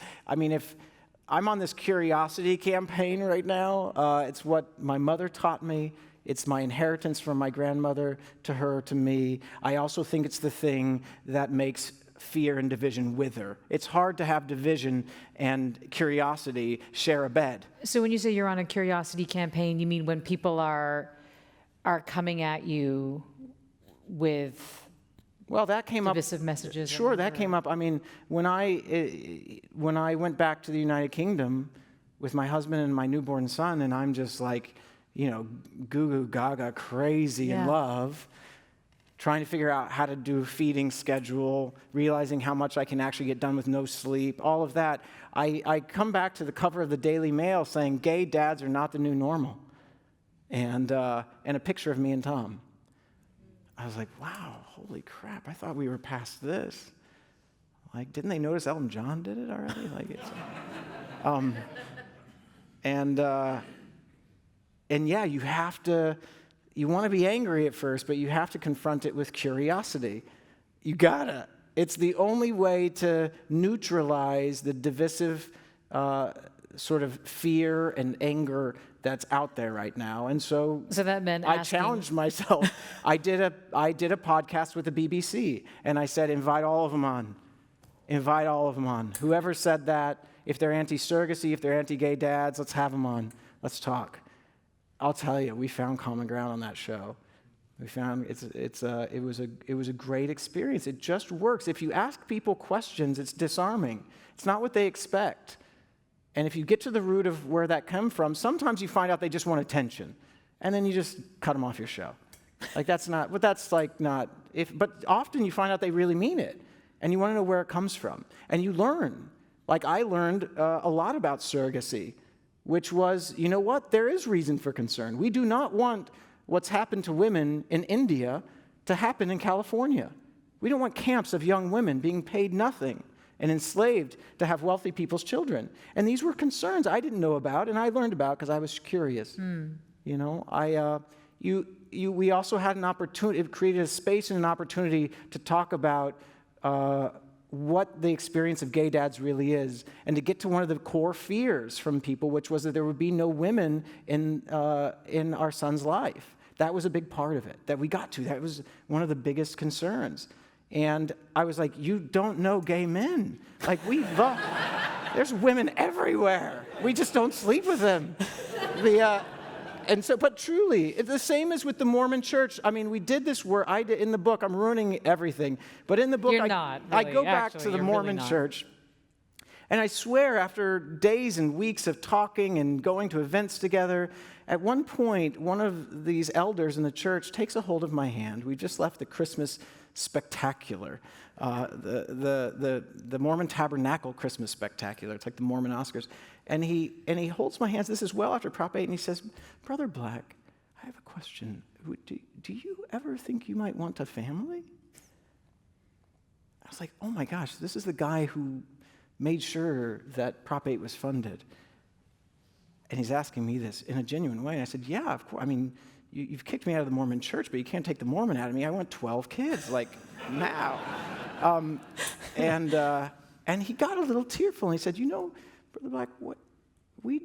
I'm on this curiosity campaign right now. It's what my mother taught me. It's my inheritance from my grandmother to her, to me. I also think it's the thing that makes fear and division wither. It's hard to have division and curiosity share a bed. So when you say you're on a curiosity campaign, you mean when people are coming at you with Well, that came up. divisive messages? Sure, that came up. I mean, when I went back to the United Kingdom with my husband and my newborn son, and I'm just like, goo goo gaga, crazy in Yeah. love, trying to figure out how to do a feeding schedule, realizing how much I can actually get done with no sleep, all of that. I come back to the cover of the Daily Mail saying, "Gay dads are not the new normal," and a picture of me and Tom. I was like, wow, holy crap, I thought we were past this. Like, didn't they notice Elton John did it already? Like, it's, and yeah, you want to be angry at first, but you have to confront it with curiosity. You gotta. It's the only way to neutralize the divisive sort of fear and anger that's out there right now. And so that meant I asking- challenged myself. I did a podcast with the BBC, and I said, invite all of them on. Invite all of them on. Whoever said that, if they're anti-surrogacy, if they're anti-gay dads, let's have them on. Let's talk. I'll tell you, we found common ground on that show. We found it was a great experience. It just works. If you ask people questions, it's disarming. It's not what they expect. And if you get to the root of where that comes from, sometimes you find out they just want attention, and then you just cut them off your show. Like but often you find out they really mean it, and you want to know where it comes from, and you learn. Like I learned a lot about surrogacy, which was, you know what? There is reason for concern. We do not want what's happened to women in India to happen in California. We don't want camps of young women being paid nothing and enslaved to have wealthy people's children. And these were concerns I didn't know about, and I learned about because I was curious. We also had an opportunity. It created a space and an opportunity to talk about what the experience of gay dads really is, and to get to one of the core fears from people, which was that there would be no women in our son's life. That was a big part of it that we got to. That was one of the biggest concerns. And I was like, you don't know gay men. Like, there's women everywhere. We just don't sleep with them. But truly, the same as with the Mormon church. I mean, we did this work. In the book, I'm ruining everything. But in the book, I go back to the Mormon church. And I swear, after days and weeks of talking and going to events together, at one point, one of these elders in the church takes a hold of my hand. We just left the Christmas Spectacular, the Mormon Tabernacle Christmas Spectacular. It's like the Mormon Oscars. And he holds my hands. This is well after Prop 8, and he says, "Brother Black, I have a question. Do you ever think you might want a family?" I was like, oh my gosh, this is the guy who made sure that Prop 8 was funded. And he's asking me this in a genuine way. And I said, yeah, of course. I mean, you've kicked me out of the Mormon church, but you can't take the Mormon out of me. I want 12 kids, like, now. And he got a little tearful, and he said, Brother Black, we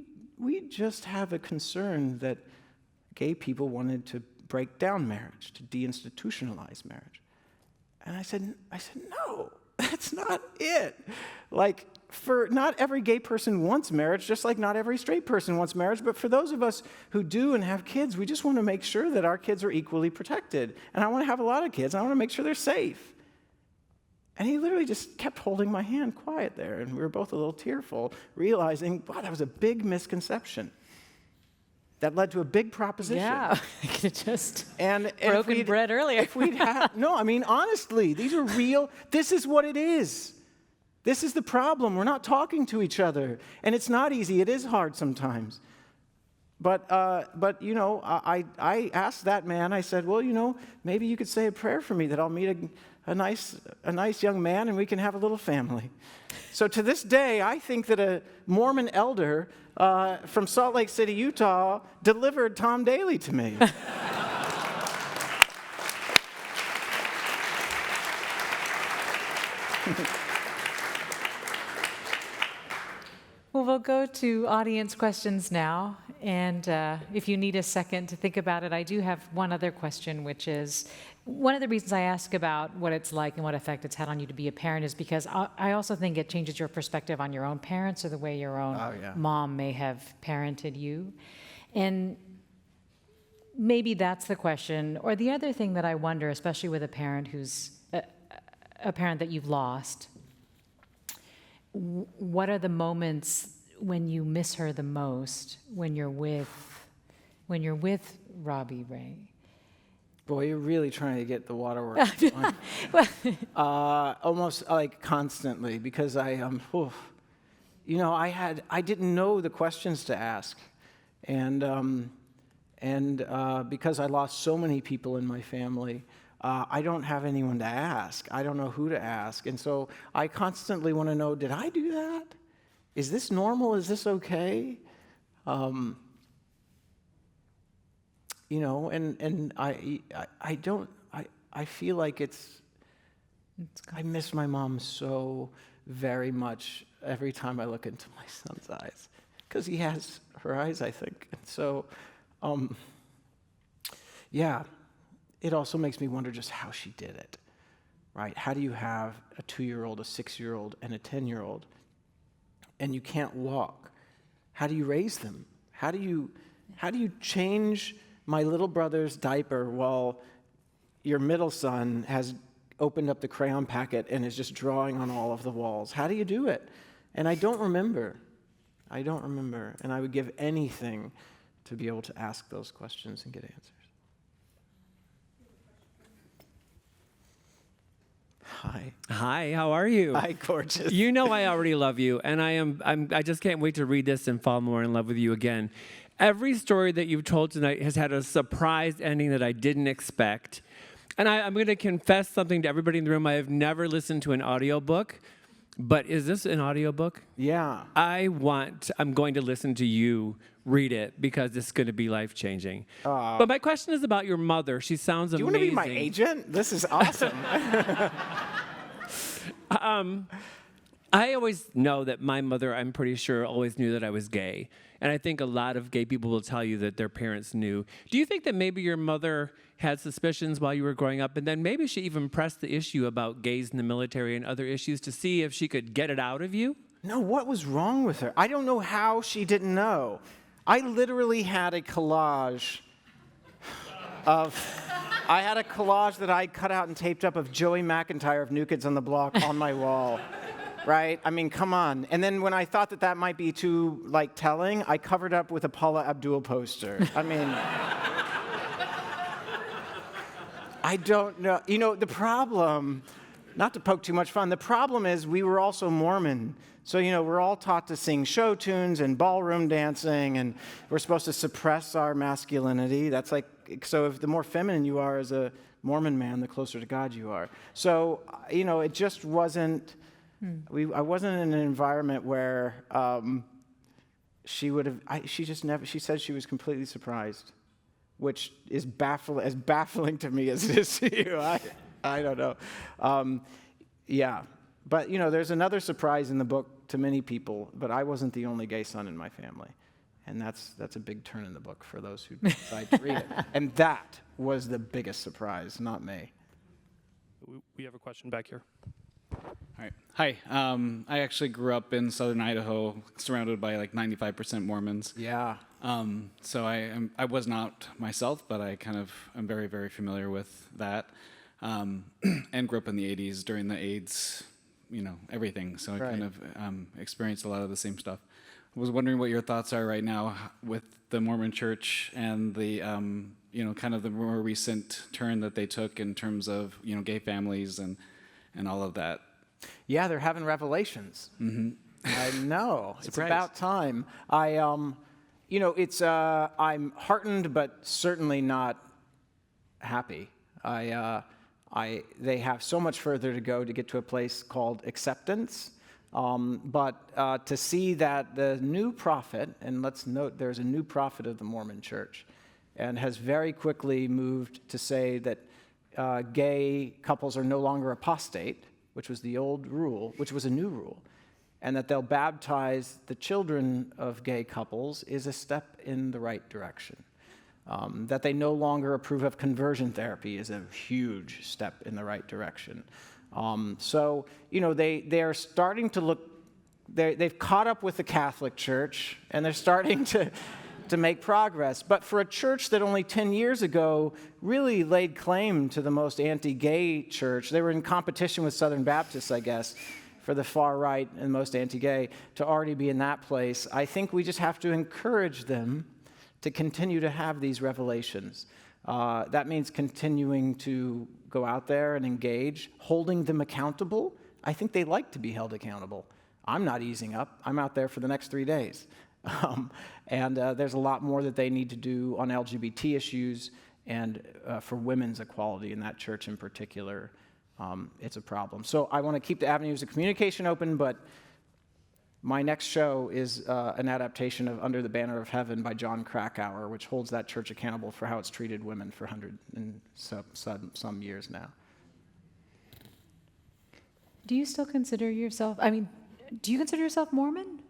just have a concern that gay people wanted to break down marriage, to deinstitutionalize marriage. And I said, no, that's not it. Like, not every gay person wants marriage, just like not every straight person wants marriage. But for those of us who do and have kids, we just want to make sure that our kids are equally protected. And I want to have a lot of kids, and I want to make sure they're safe. And he literally just kept holding my hand quiet there, and we were both a little tearful, realizing, wow, that was a big misconception that led to a big proposition. Yeah, I could have just and broken bread earlier. No, I mean, honestly, these are real. This is what it is. This is the problem. We're not talking to each other, and it's not easy. It is hard sometimes. But I asked that man. I said, well, maybe you could say a prayer for me that I'll meet a nice young man and we can have a little family. So to this day, I think that a Mormon elder from Salt Lake City, Utah, delivered Tom Daly to me. Well, Well, we'll go to audience questions now. And if you need a second to think about it, I do have one other question, which is one of the reasons I ask about what it's like and what effect it's had on you to be a parent is because I also think it changes your perspective on your own parents or the way your own mom may have parented you. And maybe that's the question. Or the other thing that I wonder, especially with a parent who's a parent that you've lost, what are the moments when you miss her the most when you're with Robbie Ray? Boy, you're really trying to get the waterworks. Well, Almost like constantly, because I didn't know the questions to ask, and because I lost so many people in my family, I don't have anyone to ask. I don't know who to ask, and so I constantly want to know: did I do that? Is this normal? Is this okay? And I feel like I miss my mom so very much every time I look into my son's eyes, because he has her eyes, I think. And so, it also makes me wonder just how she did it, right? How do you have a 2-year-old, a 6-year-old, and a 10-year-old, and you can't walk? How do you raise them? How do you change my little brother's diaper while your middle son has opened up the crayon packet and is just drawing on all of the walls? How do you do it? And I don't remember. And I would give anything to be able to ask those questions and get answers. Hi. Hi, how are you? Hi, gorgeous. You know I already love you, and I just can't wait to read this and fall more in love with you again. Every story that you've told tonight has had a surprise ending that I didn't expect. And I'm going to confess something to everybody in the room. I have never listened to an audiobook, but is this an audiobook? Yeah. I'm going to listen to you read it because it's going to be life-changing. But my question is about your mother. She sounds amazing. Do you want to be my agent? This is awesome. I always know that my mother, I'm pretty sure, always knew that I was gay. And I think a lot of gay people will tell you that their parents knew. Do you think that maybe your mother had suspicions while you were growing up, and then maybe she even pressed the issue about gays in the military and other issues to see if she could get it out of you? No, what was wrong with her? I don't know how she didn't know. I literally had a collage that I cut out and taped up of Joey McIntyre of New Kids on the Block on my wall. Right? I mean, come on. And then when I thought that might be too, telling, I covered up with a Paula Abdul poster. I mean, I don't know. You know, the problem, not to poke too much fun, the problem is we were also Mormon. So, we're all taught to sing show tunes and ballroom dancing, and we're supposed to suppress our masculinity. So if the more feminine you are as a Mormon man, the closer to God you are. So, it just wasn't... I wasn't in an environment where she would have. She just never. She said she was completely surprised, which is as baffling to me as it is to you. I don't know. But there's another surprise in the book to many people. But I wasn't the only gay son in my family, and that's a big turn in the book for those who decide to read it. And that was the biggest surprise, not me. We have a question back here. All right. Hi. I actually grew up in southern Idaho, surrounded by 95% Mormons. Yeah. So I was not myself, but I kind of am very, very familiar with that. And grew up in the 80s during the AIDS, everything. So I kind of experienced a lot of the same stuff. I was wondering what your thoughts are right now with the Mormon Church and the, kind of the more recent turn that they took in terms of, gay families and all of that. Yeah, they're having revelations. Mm-hmm. I know. It's about time. I'm heartened, but certainly not happy. They have so much further to go to get to a place called acceptance. But to see that the new prophet, and let's note there's a new prophet of the Mormon Church, and has very quickly moved to say that gay couples are no longer apostate, which was the old rule, which was a new rule. and that they'll baptize the children of gay couples is a step in the right direction. That they no longer approve of conversion therapy is a huge step in the right direction. So, they are starting to look, they've caught up with the Catholic Church, and they're starting to make progress. But for a church that only 10 years ago really laid claim to the most anti-gay church, they were in competition with Southern Baptists, I guess, for the far right and most anti-gay, to already be in that place. I think we just have to encourage them to continue to have these revelations. That means continuing to go out there and engage, holding them accountable. I think they like to be held accountable. I'm not easing up. I'm out there for the next 3 days. And there's a lot more that they need to do on LGBT issues and for women's equality in that church in particular. It's a problem. So I want to keep the avenues of communication open, but my next show is an adaptation of Under the Banner of Heaven by John Krakauer, which holds that church accountable for how it's treated women for 100 and some years now. Do you still consider yourself, do you consider yourself Mormon?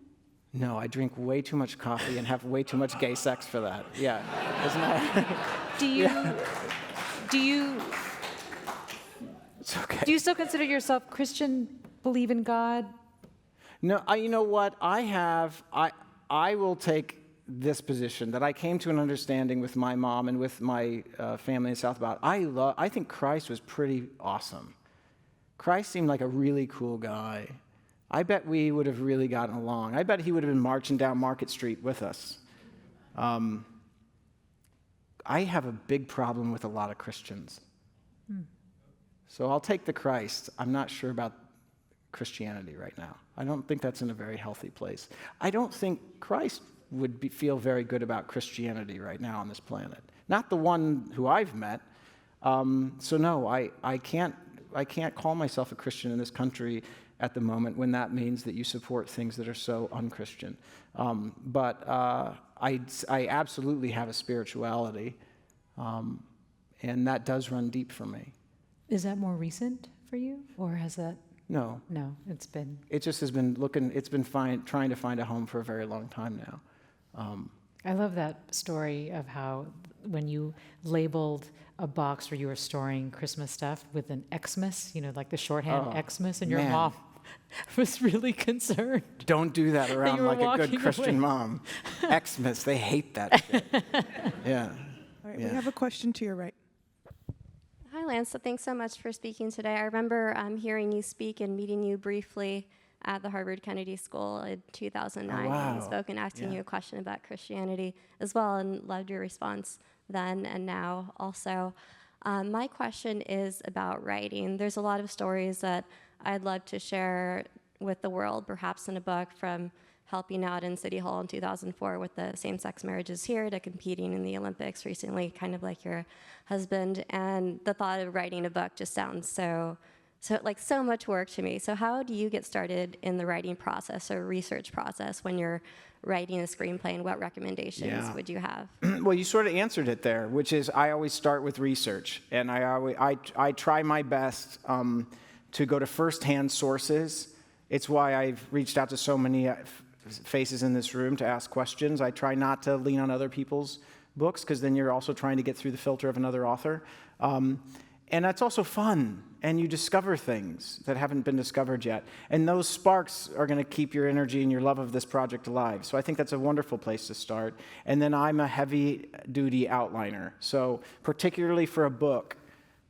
No, I drink way too much coffee and have way too much gay sex for that. Yeah, isn't that? Do you It's okay. do you still consider yourself Christian, believe in God? No, you know what? I will take this position that I came to an understanding with my mom and with my family in South about. I think Christ was pretty awesome. Christ seemed like a really cool guy. I bet we would have really gotten along. I bet he would have been marching down Market Street with us. I have a big problem with a lot of Christians. So I'll take the Christ. I'm not sure about Christianity right now. I don't think that's in a very healthy place. I don't think Christ would feel very good about Christianity right now on this planet. Not the one who I've met. So no, I can't call myself a Christian in this country at the moment when that means that you support things that are so unchristian. But I absolutely have a spirituality, and that does run deep for me. Is that more recent for you, or has that? No. No, it's been. It just has been trying to find a home for a very long time now. I love that story of how when you labeled a box where you were storing Christmas stuff with an Xmas, like the shorthand Xmas, and your man. mom was really concerned. Don't do that around you were like a good walking Christian away. mom. Xmas, they hate that shit. Yeah. All right, Yeah. we have a question to your right. Hi, Lance. So thanks so much for speaking today. I remember hearing you speak and meeting you briefly at the Harvard Kennedy School in 2009. Oh, wow. You spoke and asking Yeah. you a question about Christianity as well, and loved your response then and now also. My question is about writing. There's a lot of stories that I'd love to share with the world, perhaps in a book, from helping out in City Hall in 2004 with the same-sex marriages here to competing in the Olympics recently, kind of like your husband. And the thought of writing a book just sounds so much work to me. So how do you get started in the writing process or research process when you're writing a screenplay, and what recommendations would you have? Well, you sort of answered it there, which is I always start with research, and I try my best to go to firsthand sources. It's why I've reached out to so many faces in this room to ask questions. I try not to lean on other people's books, because then you're also trying to get through the filter of another author. And that's also fun, and you discover things that haven't been discovered yet. And those sparks are going to keep your energy and your love of this project alive. So I think that's a wonderful place to start. And then I'm a heavy-duty outliner. So particularly for a book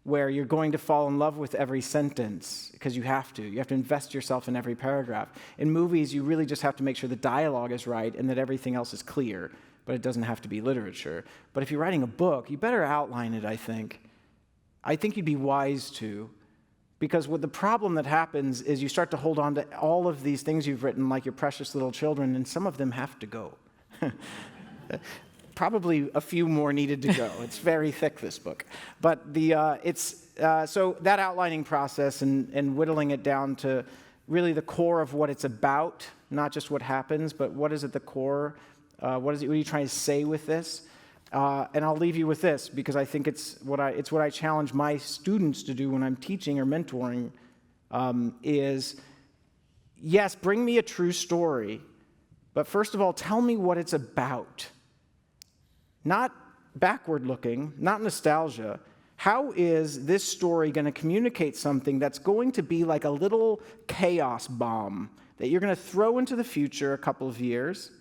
where you're going to fall in love with every sentence, because you have to. You have to invest yourself in every paragraph. In movies, you really just have to make sure the dialogue is right and that everything else is clear, but it doesn't have to be literature. But if you're writing a book, you better outline it, I think. I think you'd be wise to, because what the problem that happens is you start to hold on to all of these things you've written like your precious little children, and some of them have to go. Probably a few more needed to go. It's very thick, this book. But so that outlining process and whittling it down to really the core of what it's about, not just what happens, but what is at the core, what are you trying to say with this? And I'll leave you with this, because I think it's what I challenge my students to do when I'm teaching or mentoring, is yes, bring me a true story, but first of all, tell me what it's about. Not backward looking, not nostalgia. How is this story going to communicate something that's going to be like a little chaos bomb that you're going to throw into the future a couple of years,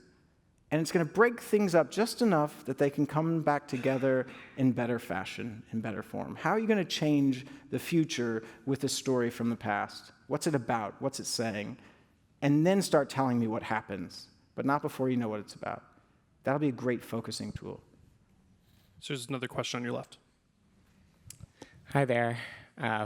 and it's going to break things up just enough that they can come back together in better fashion, in better form? How are you going to change the future with a story from the past? What's it about? What's it saying? And then start telling me what happens, but not before you know what it's about. That'll be a great focusing tool. So there's another question on your left. Hi there.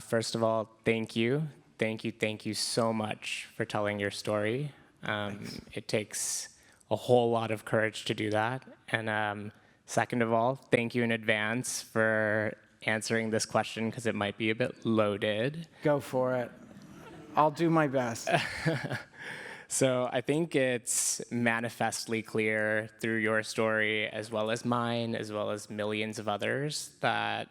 First of all, thank you. Thank you so much for telling your story. It takes a whole lot of courage to do that. And second of all, thank you in advance for answering this question because it might be a bit loaded. Go for it. I'll do my best. So I think it's manifestly clear through your story, as well as mine, as well as millions of others, that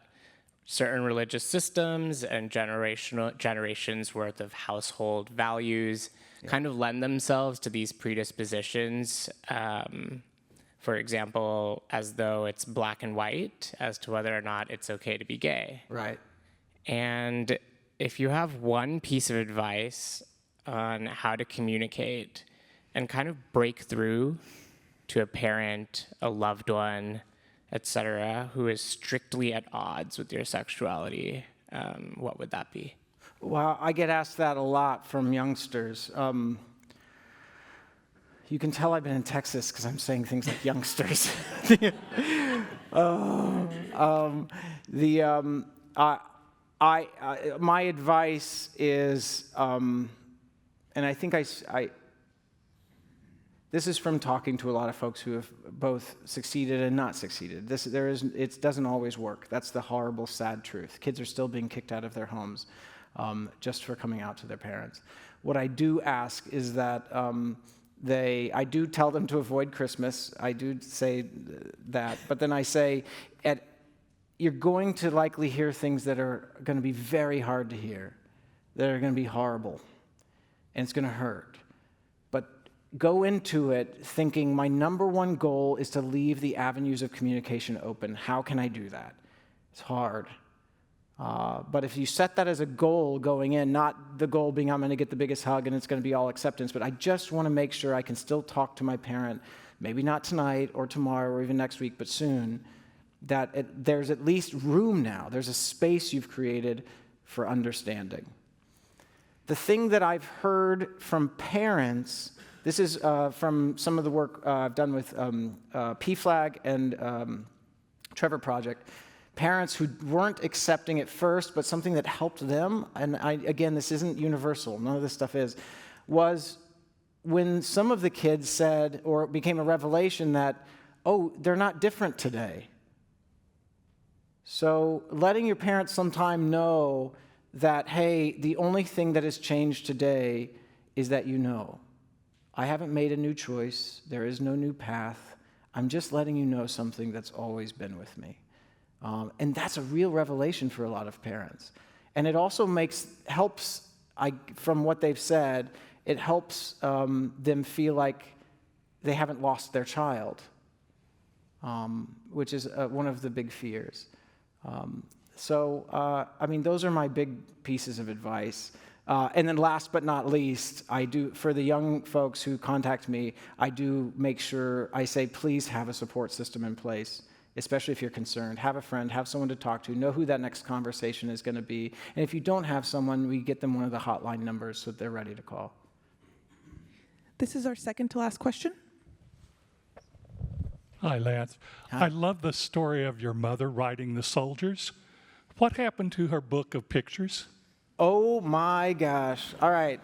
certain religious systems and generations worth of household values kind of lend themselves to these predispositions. For example, as though it's black and white as to whether or not it's okay to be gay. Right. And if you have one piece of advice on how to communicate and kind of break through to a parent, a loved one, etc., who is strictly at odds with your sexuality, what would that be? Well, I get asked that a lot from youngsters. You can tell I've been in Texas because I'm saying things like youngsters. My advice is, and I think this is from talking to a lot of folks who have both succeeded and not succeeded. It doesn't always work. That's the horrible, sad truth. Kids are still being kicked out of their homes just for coming out to their parents. What I do ask is that I do tell them to avoid Christmas. I do say that, but then I say, you're going to likely hear things that are going to be very hard to hear, that are going to be horrible, and it's going to hurt. But go into it thinking my number one goal is to leave the avenues of communication open. How can I do that? It's hard. But if you set that as a goal going in, not the goal being I'm going to get the biggest hug and it's going to be all acceptance, but I just want to make sure I can still talk to my parent, maybe not tonight or tomorrow or even next week, but soon, there's at least room now. There's a space you've created for understanding. The thing that I've heard from parents, this is from some of the work I've done with PFLAG and Trevor Project, parents who weren't accepting at first, but something that helped them, and again, this isn't universal, none of this stuff is, was when some of the kids said, or it became a revelation that, oh, they're not different today. So letting your parents sometime know that, hey, the only thing that has changed today is that you know. I haven't made a new choice. There is no new path. I'm just letting you know something that's always been with me. And that's a real revelation for a lot of parents. And it also helps, from what they've said, it helps them feel like they haven't lost their child, which is one of the big fears. Those are my big pieces of advice. And then last but not least, for the young folks who contact me, I do make sure I say, please have a support system in place, especially if you're concerned. Have a friend, have someone to talk to, know who that next conversation is going to be. And if you don't have someone, we get them one of the hotline numbers so that they're ready to call. This is our second to last question. Hi, Lance. Hi. I love the story of your mother riding the soldiers. What happened to her book of pictures? Oh my gosh. All right.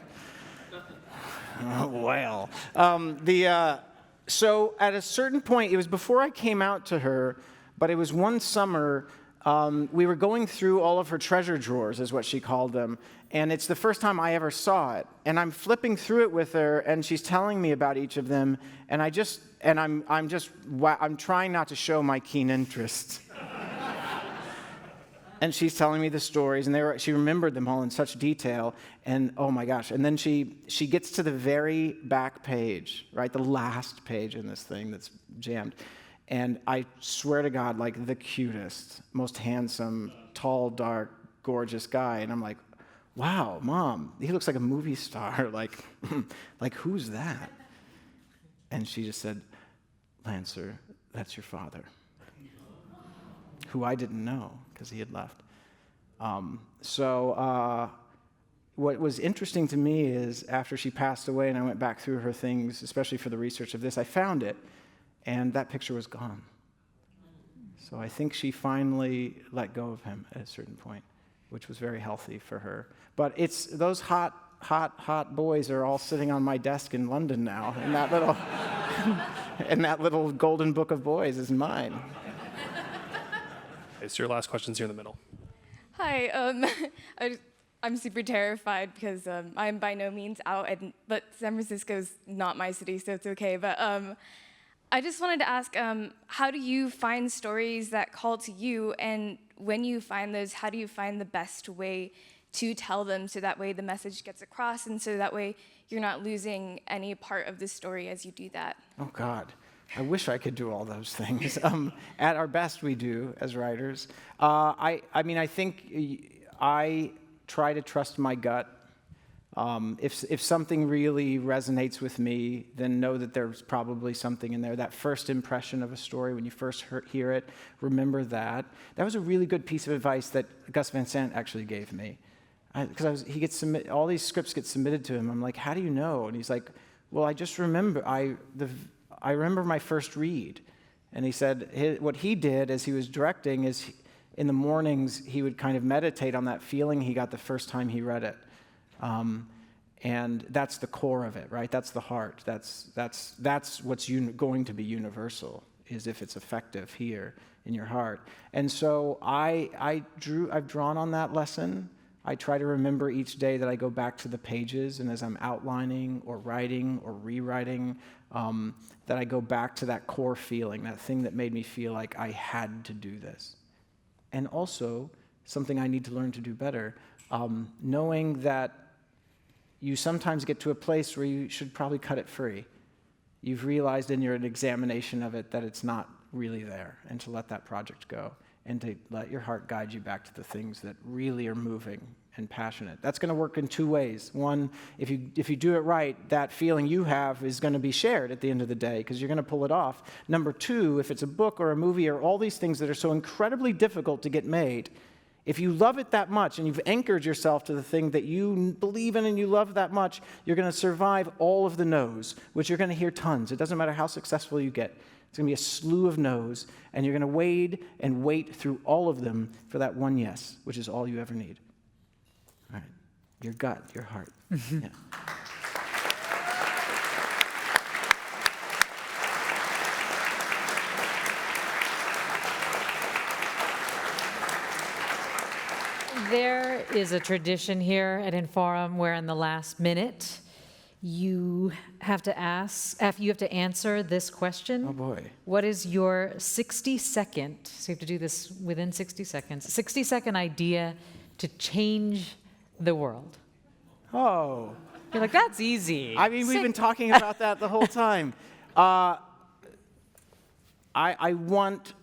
Well. So at a certain point, it was before I came out to her, but it was one summer, we were going through all of her treasure drawers, is what she called them, and it's the first time I ever saw it. And I'm flipping through it with her, and she's telling me about each of them, and I'm trying not to show my keen interest. And she's telling me the stories, and she remembered them all in such detail. And oh my gosh! And then she gets to the very back page, right, the last page in this thing that's jammed. And I swear to God, like the cutest, most handsome, tall, dark, gorgeous guy. And I'm like, wow, Mom, he looks like a movie star. Like who's that? And she just said, Lancer, that's your father, who I didn't know because he had left. What was interesting to me is after she passed away and I went back through her things, especially for the research of this, I found it, and that picture was gone. So I think she finally let go of him at a certain point, which was very healthy for her. But it's those hot boys are all sitting on my desk in London now, and that little and that little golden book of boys is mine. Okay, so your last question's here in the middle. Hi, I'm super terrified because I'm by no means out, but San Francisco's not my city, so it's okay. But I just wanted to ask, how do you find stories that call to you? And when you find those, how do you find the best way to tell them so that way the message gets across and so that way you're not losing any part of the story as you do that? Oh, God. I wish I could do all those things. At our best, we do as writers. I think I try to trust my gut. If something really resonates with me, then know that there's probably something in there. That first impression of a story, when you first hear it, remember that. That was a really good piece of advice that Gus Van Sant actually gave me. Because all these scripts get submitted to him. I'm like, how do you know? And he's like, well, I just remember. I remember my first read. And he said what he did as he was directing is in the mornings he would kind of meditate on that feeling he got the first time he read it. And that's the core of it, right? That's the heart. That's what's going to be universal, is if it's effective here in your heart. And so I've drawn on that lesson. I try to remember each day that I go back to the pages, and as I'm outlining or writing or rewriting, that I go back to that core feeling, that thing that made me feel like I had to do this. And also, something I need to learn to do better, knowing that you sometimes get to a place where you should probably cut it free. You've realized in your examination of it that it's not really there, and to let that project go, and to let your heart guide you back to the things that really are moving and passionate. That's going to work in two ways. One, if you do it right, that feeling you have is going to be shared at the end of the day because you're going to pull it off. Number two, if it's a book or a movie or all these things that are so incredibly difficult to get made, if you love it that much and you've anchored yourself to the thing that you believe in and you love that much, you're going to survive all of the no's, which you're going to hear tons. It doesn't matter how successful you get. It's going to be a slew of no's, and you're going to wade and wait through all of them for that one yes, which is all you ever need. All right. Your gut, your heart. Yeah. There is a tradition here at Inforum where in the last minute you have to answer this question. Oh boy. What is your 60-second, so you have to do this within 60 seconds, 60-second idea to change the world? Oh. You're like, that's easy. I mean, we've been talking about that the whole time. I want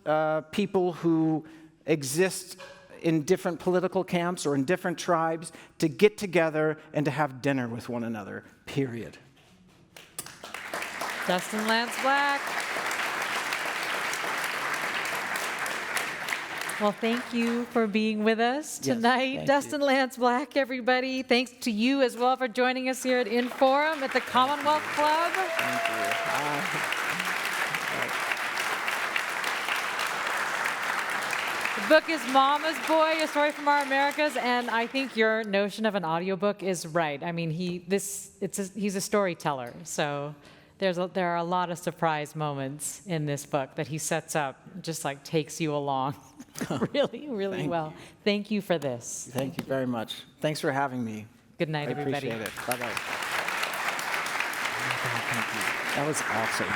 people who exist in different political camps or in different tribes to get together and to have dinner with one another, period. Dustin Lance Black. Well, thank you for being with us tonight. Yes, Dustin Lance Black, everybody. Thanks to you as well for joining us here at Inforum at the Commonwealth Club. Thank you. The book is Mama's Boy, A Story from Our Americas, and I think your notion of an audiobook is right. I mean, he's a storyteller, so there are a lot of surprise moments in this book that he sets up, just like takes you along really well. Thank you for this. Thank you very much. Thanks for having me. Good night, I everybody. appreciate it. Bye-bye. Thank you. That was awesome.